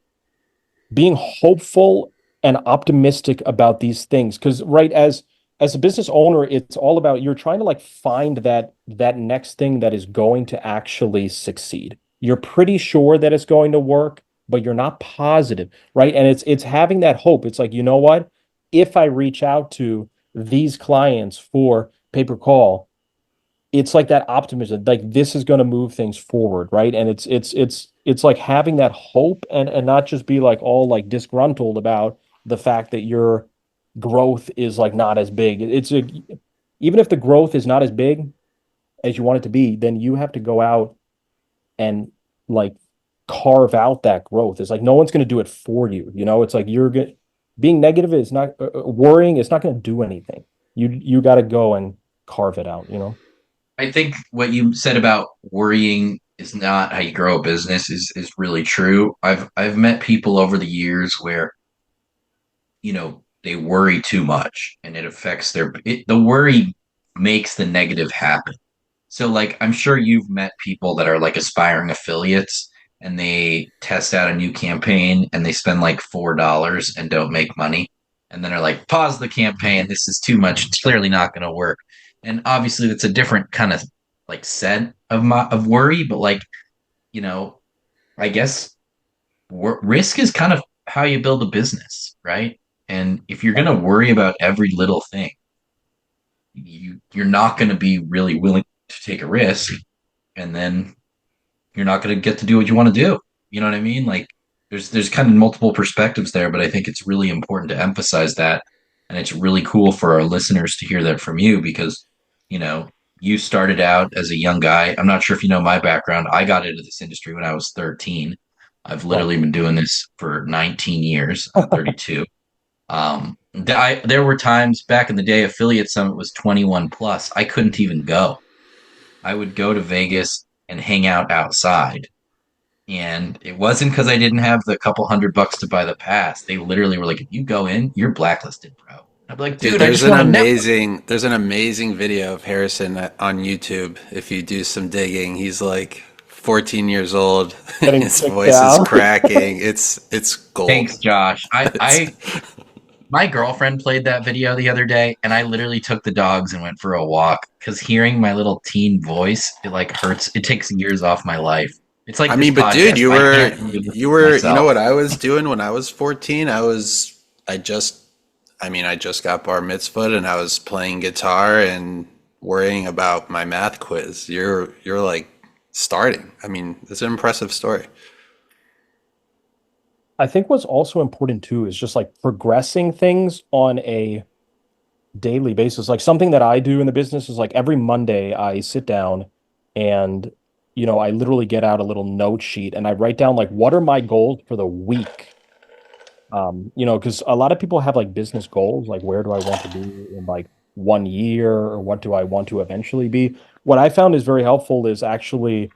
being hopeful and optimistic about these things. Because right, as a business owner, it's all about you're trying to like find that next thing that is going to actually succeed. You're pretty sure that it's going to work, but you're not positive, right? And it's having that hope. It's like, you know what, if I reach out to these clients for pay-per-call, it's like that optimism, like this is going to move things forward, right? And it's like having that hope and not just be like all like disgruntled about the fact that your growth is like not as big. Even if the growth is not as big as you want it to be, then you have to go out and like carve out that growth. It's like no one's going to do it for you. It's like being negative is not worrying. It's not going to do anything. You got to go and carve it out. I think what you said about worrying is not how you grow a business is really true. I've met people over the years where they worry too much and it affects the worry makes the negative happen. So like I'm sure you've met people that are like aspiring affiliates and they test out a new campaign and they spend like $4 and don't make money. And then are like, pause the campaign. This is too much. It's clearly not going to work. And obviously that's a different kind of like set of worry, but like, you know, I guess risk is kind of how you build a business, right? And if you're going to worry about every little thing, you're not going to be really willing to take a risk, and then you're not going to get to do what you want to do. You know what I mean? Like there's kind of multiple perspectives there, but I think it's really important to emphasize that, and it's really cool for our listeners to hear that from you because you know you started out as a young guy. I'm not sure if you know my background. I got into this industry when I was 13. I've Well, literally been doing this for 19 years. I'm 32. There were times back in the day, Affiliate Summit was 21 plus. I couldn't even go. I would go to Vegas and hang out outside. And it wasn't because I didn't have the couple $100 to buy the pass. They literally were like, if you go in, you're blacklisted, bro. I'd be like, Dude, dude, I just want to network. there's an amazing video of Harrison on YouTube. If you do some digging, he's like 14 years old. Getting His kicked voice is out. cracking. It's gold. Thanks, Josh. It's, My girlfriend played that video the other day, and I literally took the dogs and went for a walk because hearing my little teen voice, it like hurts. It takes years off my life. It's like I this mean, but dude, podcast. I can't even listen to you know myself. what I was doing when I was 14? I just, I just got bar mitzvahed and I was playing guitar and worrying about my math quiz. You're like starting. I mean, it's an impressive story. I think what's also important too is just like progressing things on a daily basis. Like something that I do in the business is like every Monday I sit down and I literally get out a little note sheet and I write down like what are my goals for the week. Because a lot of people have like business goals, like where do I want to be in like 1 year or what do I want to eventually be? What I found is very helpful is actually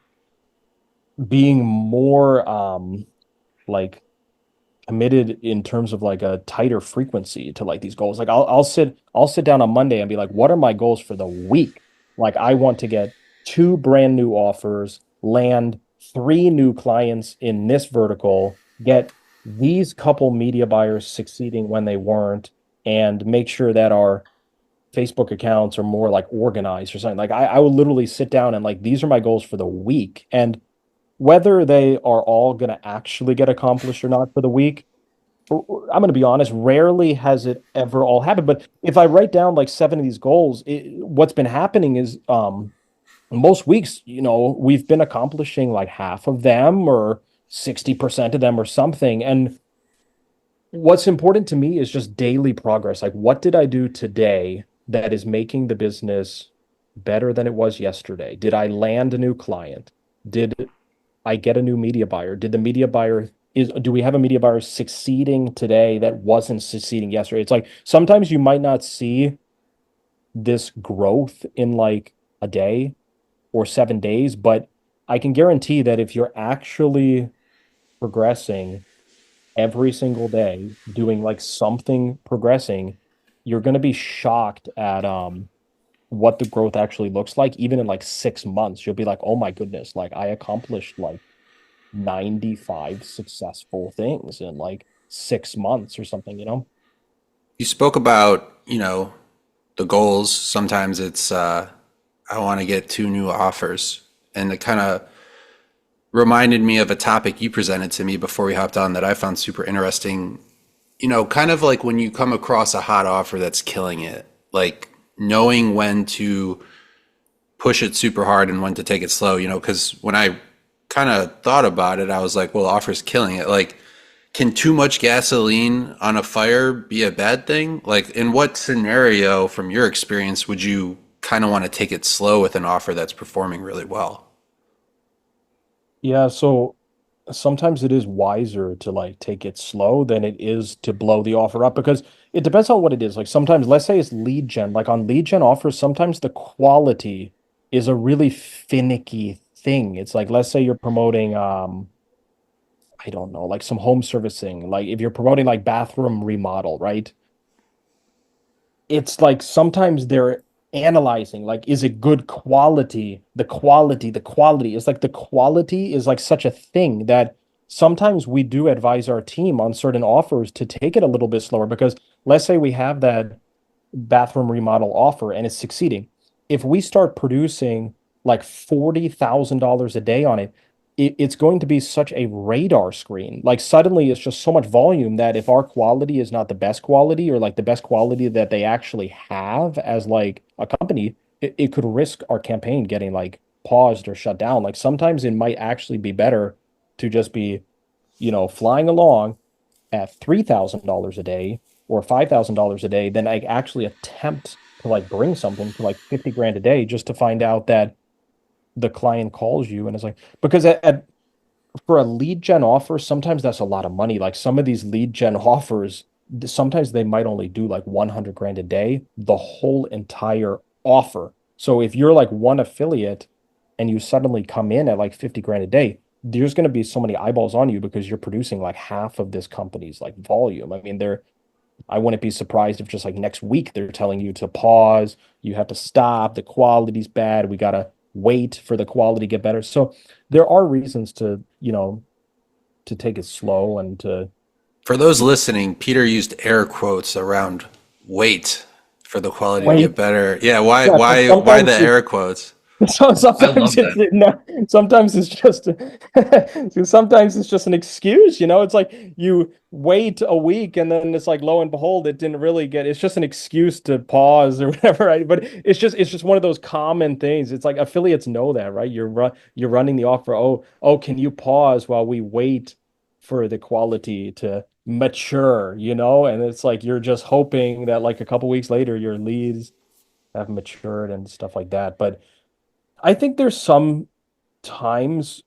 being more like committed in terms of like a tighter frequency to like these goals. Like I'll sit down on Monday and be like, what are my goals for the week? Like I want to get 2 brand new offers, land 3 new clients in this vertical, get these couple media buyers succeeding when they weren't, and make sure that our Facebook accounts are more like organized or something. Like I will literally sit down and like these are my goals for the week. And whether they are all going to actually get accomplished or not for the week, I'm going to be honest, rarely has it ever all happened. But if I write down like 7 of these goals, what's been happening is most weeks, we've been accomplishing like half of them or 60% of them or something. And what's important to me is just daily progress. Like, what did I do today that is making the business better than it was yesterday? Did I land a new client? Did I get a new media buyer? Do we have a media buyer succeeding today that wasn't succeeding yesterday? It's like sometimes you might not see this growth in like a day or 7 days, but I can guarantee that if you're actually progressing every single day, doing like something progressing, you're going to be shocked at what the growth actually looks like. Even in like 6 months, you'll be like, oh my goodness, like I accomplished like 95 successful things in like 6 months or something. You spoke about, the goals. Sometimes it's I want to get 2 new offers. And it kind of reminded me of a topic you presented to me before we hopped on that I found super interesting. Kind of like when you come across a hot offer that's killing it, like knowing when to push it super hard and when to take it slow, because when I kind of thought about it, I was like, well, offer's killing it. Like, can too much gasoline on a fire be a bad thing? Like, in what scenario, from your experience, would you kind of want to take it slow with an offer that's performing really well? Yeah, so sometimes it is wiser to like take it slow than it is to blow the offer up because it depends on what it is. Like sometimes, let's say it's lead gen, like on lead gen offers, sometimes the quality is a really finicky thing. It's like, let's say you're promoting, I don't know, like some home servicing, like if you're promoting like bathroom remodel, right? It's like sometimes they're analyzing like is it good quality, the quality is like the quality is like such a thing that sometimes we do advise our team on certain offers to take it a little bit slower because let's say we have that bathroom remodel offer and it's succeeding. If we start producing like $40,000 a day on it, it's going to be such a radar screen. Like suddenly it's just so much volume that if our quality is not the best quality or like the best quality that they actually have as like a company, it could risk our campaign getting like paused or shut down. Like sometimes it might actually be better to just be, flying along at $3,000 a day or $5,000 a day than like actually attempt to like bring something to like 50 grand a day just to find out that the client calls you and it's like because for a lead gen offer sometimes that's a lot of money. Like some of these lead gen offers sometimes they might only do like 100 grand a day, the whole entire offer. So if you're like one affiliate and you suddenly come in at like 50 grand a day, there's going to be so many eyeballs on you because you're producing like half of this company's like volume. I mean, I wouldn't be surprised if just like next week they're telling you to pause, you have to stop, the quality's bad, we got to wait for the quality to get better. So there are reasons to, to take it slow and to, For those listening, Peter used air quotes around wait for the quality to wait. get better. Yeah, why Yeah, why the air quotes? so I love sometimes that. sometimes it's just sometimes it's just an excuse, it's like you wait a week and then it's like lo and behold it didn't really get, it's just an excuse to pause or whatever, right? But it's just one of those common things. It's like affiliates know that, right? You're running the offer. Oh, can you pause while we wait for the quality to mature, and it's like you're just hoping that like a couple weeks later your leads have matured and stuff like that. But I think there's some times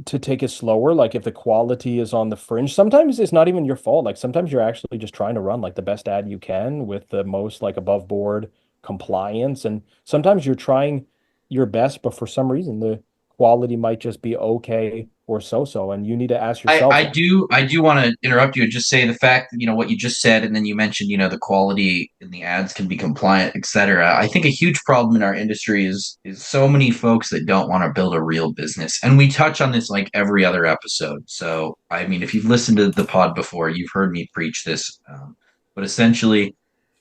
to take it slower. Like if the quality is on the fringe, sometimes it's not even your fault. Like sometimes you're actually just trying to run like the best ad you can with the most like above board compliance. And sometimes you're trying your best, but for some reason the quality might just be okay or so. And you need to ask I, yourself, I do I do want to interrupt you and just say the fact that what you just said, and then you mentioned the quality in the ads can be compliant, etc. I think a huge problem in our industry is so many folks that don't want to build a real business, and we touch on this like every other episode. So I mean, if you've listened to the pod before, you've heard me preach this. But essentially,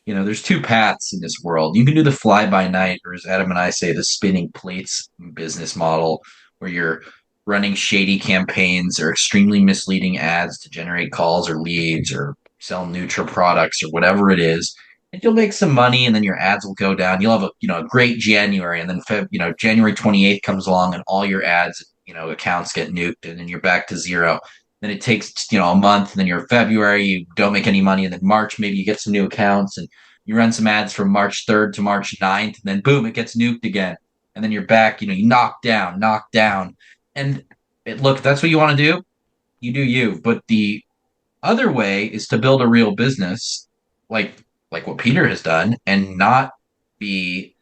there's two paths in this world. You can do the fly by night, or as Adam and I say, the spinning plates business model, where you're running shady campaigns or extremely misleading ads to generate calls or leads or sell neutral products or whatever it is. And you'll make some money, and then your ads will go down. You'll have a great January, and then January 28th comes along, and all your ads accounts get nuked, and then you're back to zero. Then it takes a month, and then you're February, you don't make any money, and then March maybe you get some new accounts, and you run some ads from March 3rd to March 9th, and then boom, it gets nuked again, and then you're back. You knock down, and look, if that's what you want to do, you do you. But the other way is to build a real business, like what Peter has done, and not be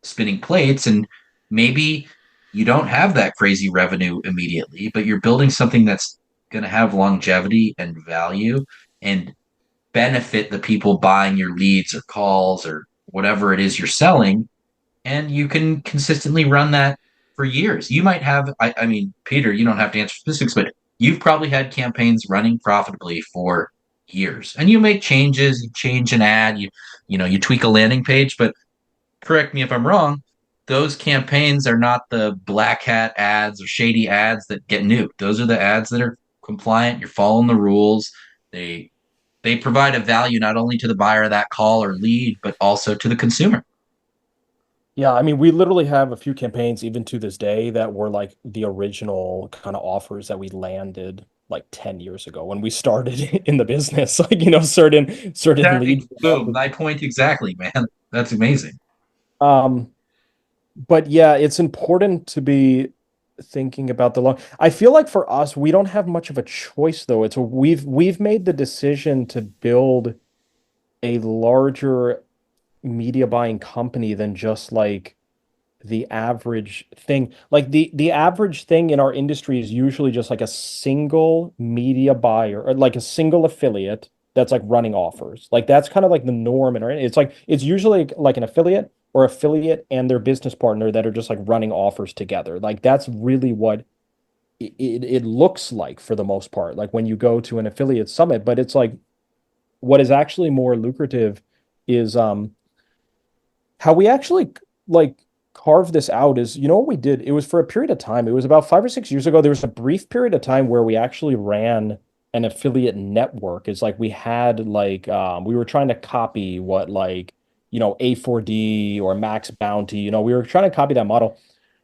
spinning plates. And maybe you don't have that crazy revenue immediately, but you're building something that's going to have longevity and value and benefit the people buying your leads or calls or whatever it is you're selling, and you can consistently run that for years. You might have, I mean, Peter, you don't have to answer specifics, but you've probably had campaigns running profitably for years, and you make changes, you change an ad, you tweak a landing page, but correct me if I'm wrong. Those campaigns are not the black hat ads or shady ads that get nuked. Those are the ads that are compliant. You're following the rules. They they provide a value not only to the buyer of that call or lead, but also to the consumer. Yeah, I mean, we literally have a few campaigns even to this day that were like the original kind of offers that we landed like 10 years ago when we started in the business. Like, certain Exactly. leads. Boom. My point exactly, man. That's amazing. Um, but yeah, it's important to be thinking about the long. I feel like for us, we don't have much of a choice though. We've made the decision to build a larger media buying company than just like the average thing. Like the average thing in our industry is usually just like a single media buyer or like a single affiliate that's like running offers. Like that's kind of like the norm in our, it's usually like an affiliate or affiliate and their business partner that are just like running offers together. Like that's really what it looks like for the most part. Like when you go to an affiliate summit, but it's like what is actually more lucrative is how we actually like carve this out is, what we did? It was for a period of time. It was about 5 or 6 years ago. There was a brief period of time where we actually ran an affiliate network. It's like we had like we were trying to copy what like, A4D or Max Bounty, we were trying to copy that model.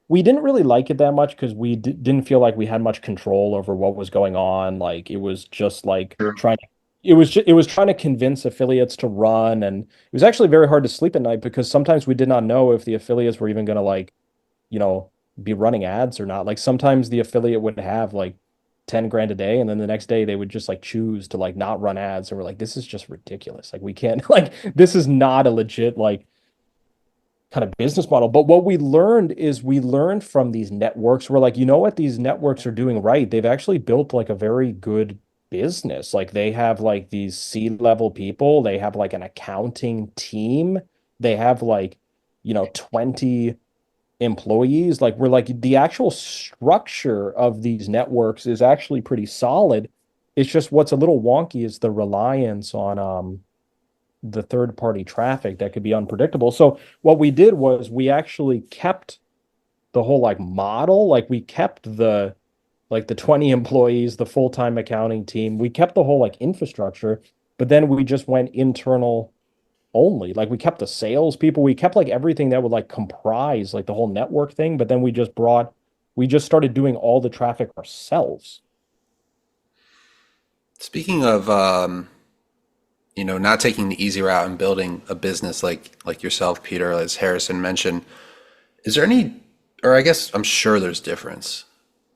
We didn't really like it that much because we didn't feel like we had much control over what was going on. Like it was just like Sure. it was trying to convince affiliates to run, and it was actually very hard to sleep at night because sometimes we did not know if the affiliates were even going to like, you know, be running ads or not. Like sometimes the affiliate would have like 10 grand a day, and then the next day they would just like choose to like not run ads, and we're like, this is just ridiculous. Like we can't like this is not a legit like kind of business model. But what we learned is we learned from these networks. We're like, you know what these networks are doing right? They've actually built like a very good business. Like they have like these C-level people, they have like an accounting team, they have like, 20 employees. Like we're like the actual structure of these networks is actually pretty solid. It's just what's a little wonky is the reliance on the third party traffic that could be unpredictable. So what we did was we actually kept the whole like model, like we kept the 20 employees, the full-time accounting team, we kept the whole like infrastructure, but then we just went internal only. Like we kept the salespeople, we kept like everything that would like comprise like the whole network thing, but then we just started doing all the traffic ourselves. Speaking of, not taking the easy route and building a business like yourself, Peter, as Harrison mentioned, is there any, or I guess I'm sure there's difference.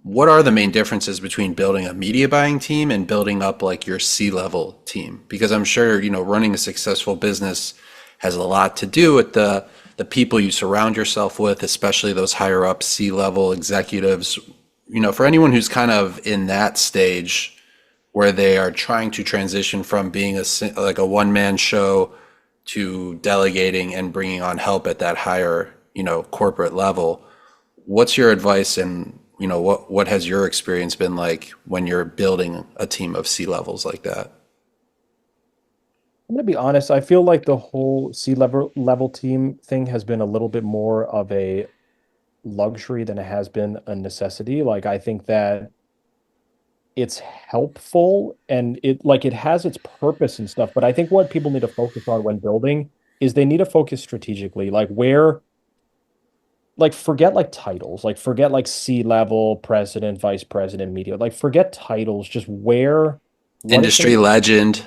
What are the main differences between building a media buying team and building up like your C-level team? Because I'm sure, running a successful business has a lot to do with the people you surround yourself with, especially those higher up C-level executives. For anyone who's kind of in that stage where they are trying to transition from being like a one-man show to delegating and bringing on help at that higher, corporate level. What's your advice, and what has your experience been like when you're building a team of C-levels like that? I'm gonna be honest, I feel like the whole C level team thing has been a little bit more of a luxury than it has been a necessity. Like I think that it's helpful and it has its purpose and stuff, but I think what people need to focus on when building is they need to focus strategically, like where like forget like titles, like forget like C-level, president, vice president, media, like forget titles, just where what is going Industry to legend.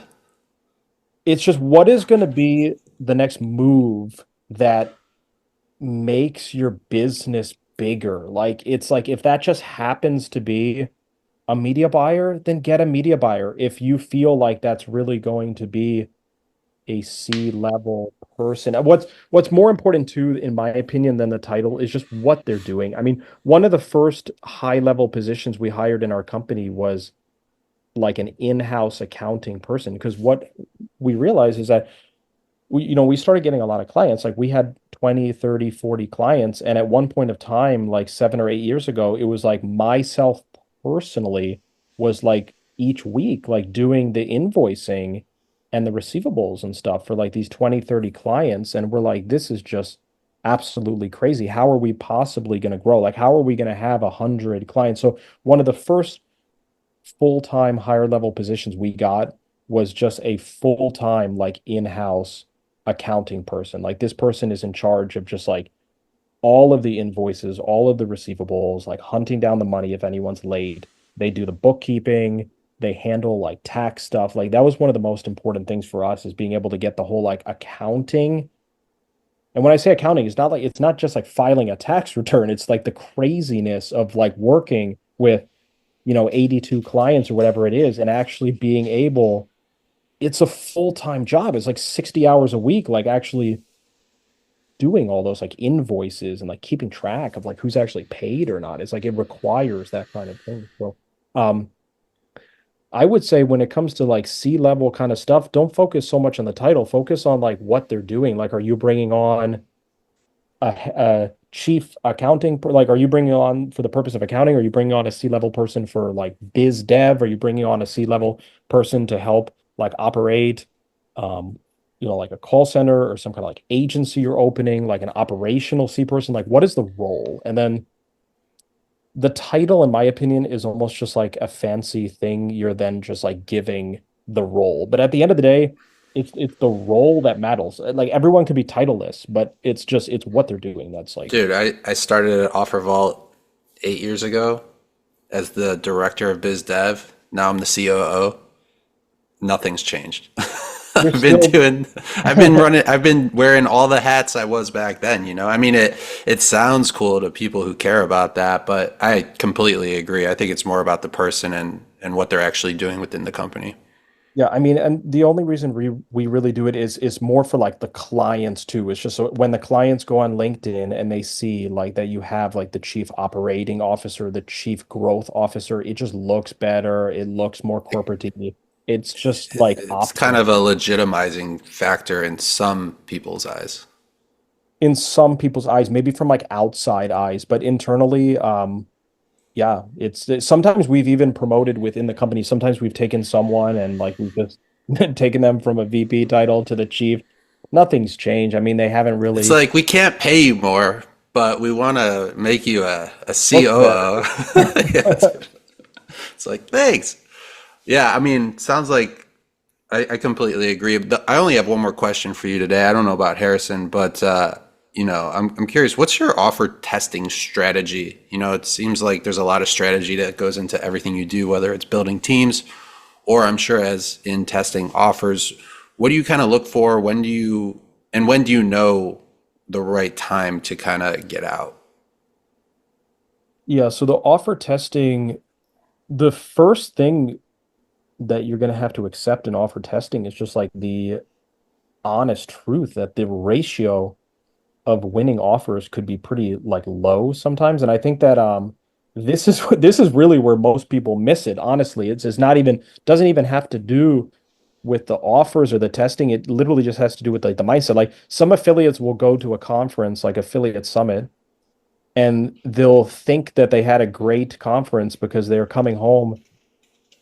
it's just what is going to be the next move that makes your business bigger. Like it's like if that just happens to be a media buyer, then get a media buyer. If you feel like that's really going to be a C-level person. What's more important too, in my opinion, than the title is just what they're doing. I mean, one of the first high-level positions we hired in our company was like an in-house accounting person, because what we realized is that we started getting a lot of clients. Like we had 20, 30, 40 clients, and at one point of time, like 7 or 8 years ago, it was like myself personally was like each week like doing the invoicing and the receivables and stuff for like these 20, 30 clients, and we're like, this is just absolutely crazy. How are we possibly going to grow? Like how are we going to have 100 clients? So one of the first full-time higher level positions we got was just a full-time like in-house accounting person. Like this person is in charge of just like all of the invoices, all of the receivables, like hunting down the money if anyone's late. They do the bookkeeping, they handle like tax stuff. Like that was one of the most important things for us, is being able to get the whole like accounting. And when I say accounting, it's not just like filing a tax return. It's like the craziness of like working with 82 clients or whatever it is, and actually being able, it's a full-time job. It's like 60 hours a week, like actually doing all those like invoices and like keeping track of like who's actually paid or not. It's like it requires that kind of thing. So um I would say when it comes to like C-level kind of stuff, don't focus so much on the title. Focus on like what they're doing. Like, are you bringing on a chief accounting, like, are you bringing on for the purpose of accounting? Are you bringing on a C-level person for like biz dev? Are you bringing on a C-level person to help like operate, um, like a call center or some kind of like agency you're opening, like an operational C person? Like, what is the role? And then the title, in my opinion, is almost just like a fancy thing you're then just like giving the role. But at the end of the day, it's the role that matters. Like everyone could be titleless, but it's what they're doing. That's like, Dude, I started at OfferVault 8 years ago as the director of biz dev. Now I'm the COO. Nothing's changed. You're I've been still doing, I've been wearing all the hats I was back then, you know? I mean, it sounds cool to people who care about that, but I completely agree. I think it's more about the person and what they're actually doing within the company. Yeah, I mean, and the only reason we really do it is more for like the clients too. It's just so when the clients go on LinkedIn and they see like that you have like the chief operating officer, the chief growth officer, it just looks better. It looks more corporate. It's just like It's kind optics of a legitimizing factor in some people's eyes. in some people's eyes, maybe from like outside eyes, but internally, yeah, sometimes we've even promoted within the company. Sometimes we've taken someone and like we've just taken them from a VP title to the chief. Nothing's changed. I mean, they haven't It's really like we can't pay you more, but we want to make you a looked better. COO. Yeah, it's like thanks. Yeah, I mean, sounds like I completely agree. I only have one more question for you today. I don't know about Harrison, but I'm curious. What's your offer testing strategy? You know, it seems like there's a lot of strategy that goes into everything you do, whether it's building teams or I'm sure as in testing offers. What do you kind of look for? When do you know the right time to kind of get out? Yeah, so the offer testing, the first thing that you're going to have to accept in offer testing is just like the honest truth that the ratio of winning offers could be pretty like low sometimes. And I think that this is really where most people miss it. Honestly, it's not even doesn't even have to do with the offers or the testing. It literally just has to do with like the mindset. Like some affiliates will go to a conference like affiliate summit and they'll think that they had a great conference because they're coming home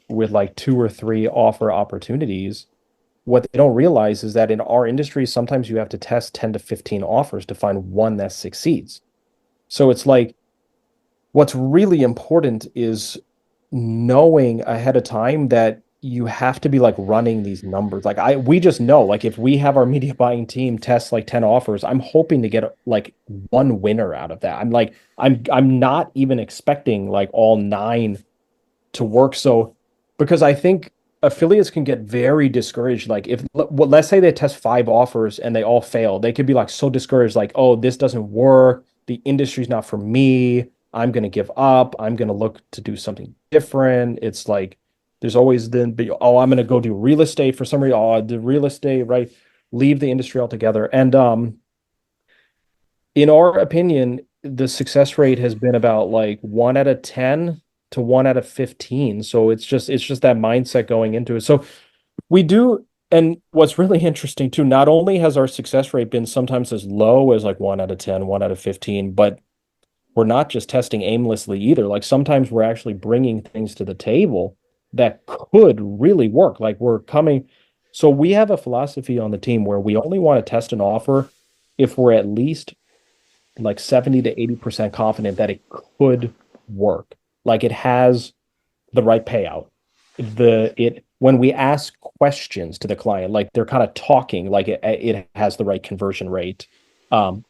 with like two or three offer opportunities. What they don't realize is that in our industry, sometimes you have to test 10 to 15 offers to find one that succeeds. So it's like what's really important is knowing ahead of time that you have to be like running these numbers. Like we just know, like if we have our media buying team test like 10 offers, I'm hoping to get like one winner out of that. I'm not even expecting like all nine to work. So because I think affiliates can get very discouraged. Like if well, let's say they test five offers and they all fail, they could be like so discouraged, like, oh, this doesn't work. The industry's not for me. I'm gonna give up. I'm gonna look to do something different. It's like there's always then be, oh, I'm gonna go do real estate for some reason. Oh, the real estate, right? Leave the industry altogether. And in our opinion, the success rate has been about like 1 out of 10 to 1 out of 15. So it's just that mindset going into it. So we do, and what's really interesting too, not only has our success rate been sometimes as low as like 1 out of 10, 1 out of 15, but we're not just testing aimlessly either. Like sometimes we're actually bringing things to the table that could really work. Like we're coming. So we have a philosophy on the team where we only want to test an offer if we're at least like 70 to 80% confident that it could work. Like it has the right payout. It when we ask questions to the client, like they're kind of talking, like it has the right conversion rate. Um,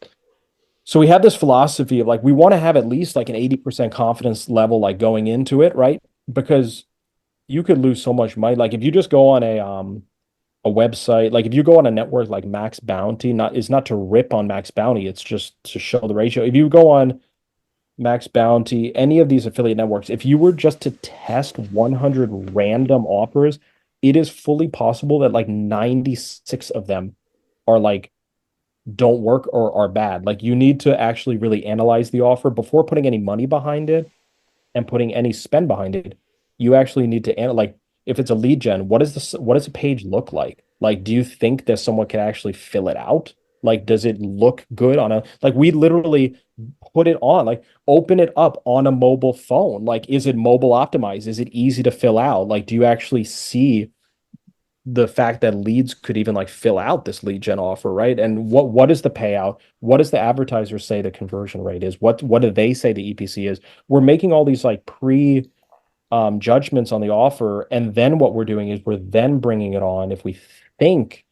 so we have this philosophy of like we want to have at least like an 80% confidence level like going into it, right? Because you could lose so much money. Like if you just go on a website, like if you go on a network like Max Bounty, not it's not to rip on Max Bounty, it's just to show the ratio. If you go on Max Bounty, any of these affiliate networks, if you were just to test 100 random offers, it is fully possible that like 96 of them are like don't work or are bad. Like you need to actually really analyze the offer before putting any money behind it and putting any spend behind it. You actually need to like if it's a lead gen, what does a page look like? Like, do you think that someone can actually fill it out? Like, does it look good on a like we literally put it on, like open it up on a mobile phone? Like, is it mobile optimized? Is it easy to fill out? Like, do you actually see the fact that leads could even like fill out this lead gen offer, right? And what is the payout? What does the advertiser say the conversion rate is? What do they say the EPC is? We're making all these like pre judgments on the offer, and then what we're doing is we're then bringing it on if we think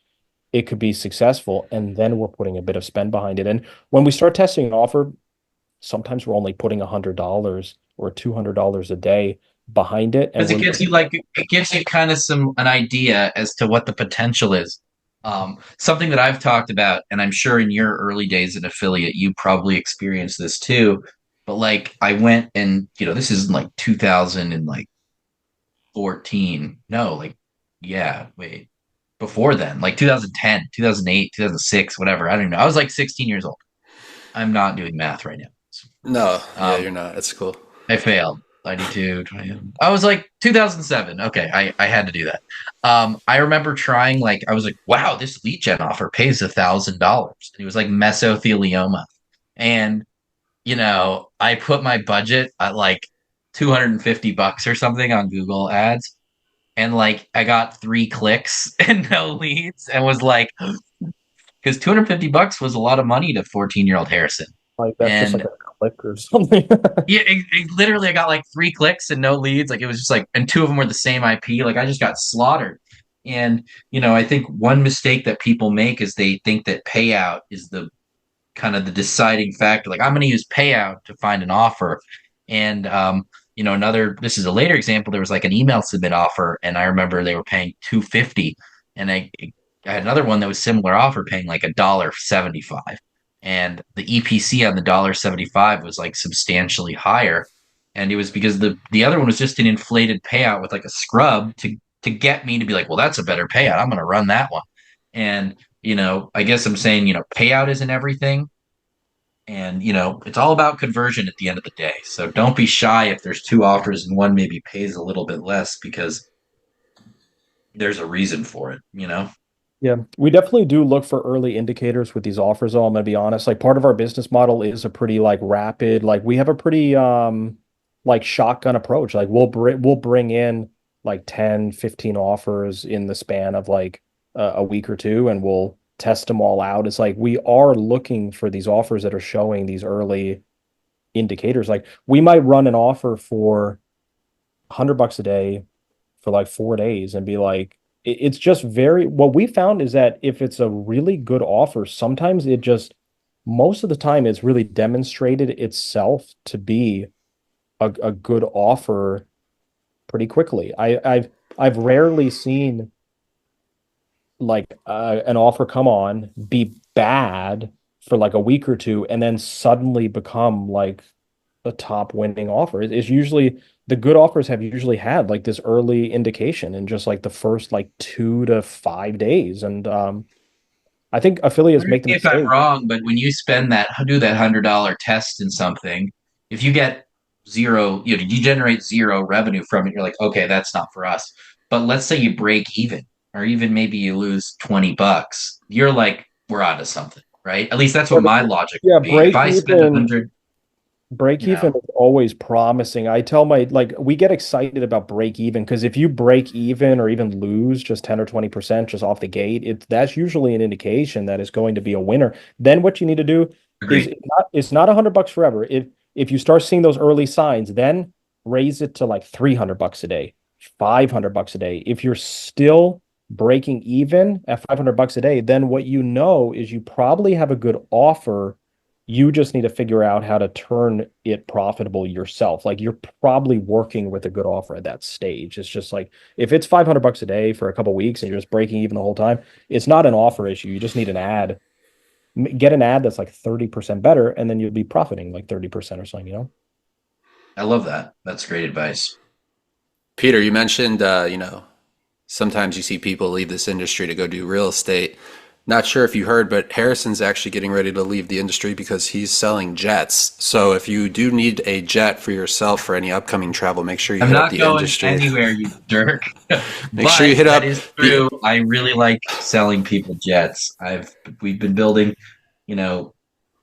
it could be successful, and then we're putting a bit of spend behind it. And when we start testing an offer, sometimes we're only putting $100 or $200 a day behind it, and Because it we're gives you like it gives you kind of some an idea as to what the potential is. Something that I've talked about, and I'm sure in your early days in affiliate, you probably experienced this too. But like, I went and this is in like 2000 and like 14. No, like, yeah, wait, before then, like 2010, 2008, 2006, whatever. I don't know. I was like 16 years old. I'm not doing math right now. No, yeah, Um, you're not. It's cool. I failed. 92, 20. I was like 2007. Okay, I had to do that. I remember trying, like, I was like, wow, this lead gen offer pays $1,000. And it was like mesothelioma. And, I put my budget at like 250 bucks or something on Google ads. And like I got 3 clicks and no leads and was like, because 250 bucks was a lot of money to 14-year-old Harrison. Like that's just like And a click or something. yeah, literally, I got like 3 clicks and no leads. Like it was just like, and two of them were the same IP. Like I just got slaughtered. And I think one mistake that people make is they think that payout is the kind of the deciding factor. Like I'm going to use payout to find an offer. And another. This is a later example. There was like an email submit offer, and I remember they were paying 250, and I had another one that was similar offer, paying like $1.75 and the EPC on the $1.75 was like substantially higher. And it was because the other one was just an inflated payout with like a scrub to get me to be like, well, that's a better payout. I'm going to run that one. And I guess I'm saying, payout isn't everything. And it's all about conversion at the end of the day. So don't be shy if there's two offers and one maybe pays a little bit less because there's a reason for it. Yeah, we definitely do look for early indicators with these offers, though. I'm gonna be honest. Like part of our business model is a pretty like rapid, like we have a pretty like shotgun approach. Like we'll bring in like 10, 15 offers in the span of like a week or two, and we'll test them all out. It's like we are looking for these offers that are showing these early indicators. Like we might run an offer for $100 a day for like 4 days and be like, it's just very, what we found is that if it's a really good offer, sometimes it just, most of the time it's really demonstrated itself to be a good offer pretty quickly. I've rarely seen like an offer come on, be bad for like a week or two, and then suddenly become like a top winning offer. It's usually the good offers have usually had like this early indication in just like the first like 2 to 5 days. And I think affiliates Correct make the me if I'm mistake. wrong, but when you do that $100 test in something, if you get zero, you generate zero revenue from it, you're like, okay, that's not for us. But let's say you break even, or even maybe you lose 20 bucks, you're like, we're onto something, right? At least that's what my logic Yeah, would be. If I spend 100, break you even know, is always promising. I tell my like we get excited about break even because if you break even or even lose just 10 or 20% just off the gate, that's usually an indication that it's going to be a winner. Then what you need to do is agreed. it's not $100 forever. If you start seeing those early signs, then raise it to like $300 a day, $500 a day. If you're still breaking even at $500 a day, then what you know is you probably have a good offer. You just need to figure out how to turn it profitable yourself. Like you're probably working with a good offer at that stage. It's just like if it's $500 a day for a couple of weeks and you're just breaking even the whole time, it's not an offer issue. You just need an ad. Get an ad that's like 30% better, and then you'll be profiting like 30% or something. I love that. That's great advice. Peter, you mentioned, sometimes you see people leave this industry to go do real estate. Not sure if you heard, but Harrison's actually getting ready to leave the industry because he's selling jets. So if you do need a jet for yourself for any upcoming travel, make sure you I'm hit up not the going industry. anywhere, you jerk. Make sure you But hit up that is true. I really like selling people jets. We've been building, you know,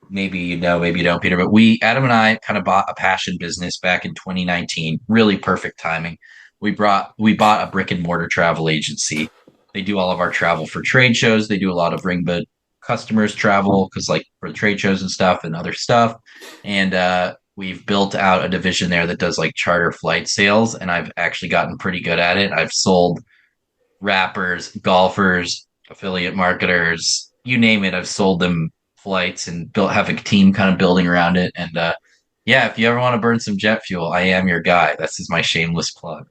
maybe maybe you don't, Peter, but Adam and I kind of bought a passion business back in 2019. Really perfect timing. We bought a brick and mortar travel agency. They do all of our travel for trade shows. They do a lot of Ringba customers travel because like for trade shows and stuff and other stuff. And we've built out a division there that does like charter flight sales. And I've actually gotten pretty good at it. I've sold rappers, golfers, affiliate marketers, you name it. I've sold them flights and have a team kind of building around it. And yeah, if you ever want to burn some jet fuel, I am your guy. This is my shameless plug.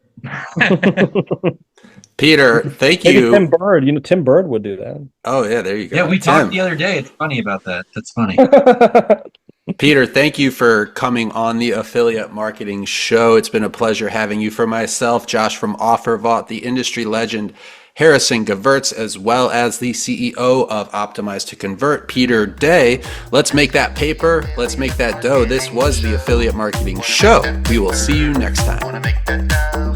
Peter, thank Maybe Tim you. Bird. Tim Bird would do that. Oh, yeah, there you go. Yeah, we Tim. talked the other day. It's funny about that. That's funny. Peter, thank you for coming on the Affiliate Marketing Show. It's been a pleasure having you. For myself, Josh from OfferVault, the industry legend, Harrison Gevirtz, as well as the CEO of Optimize to Convert, Peter Day. Let's make that paper. Let's make that dough. This was the Affiliate Marketing Show. We will see you next time.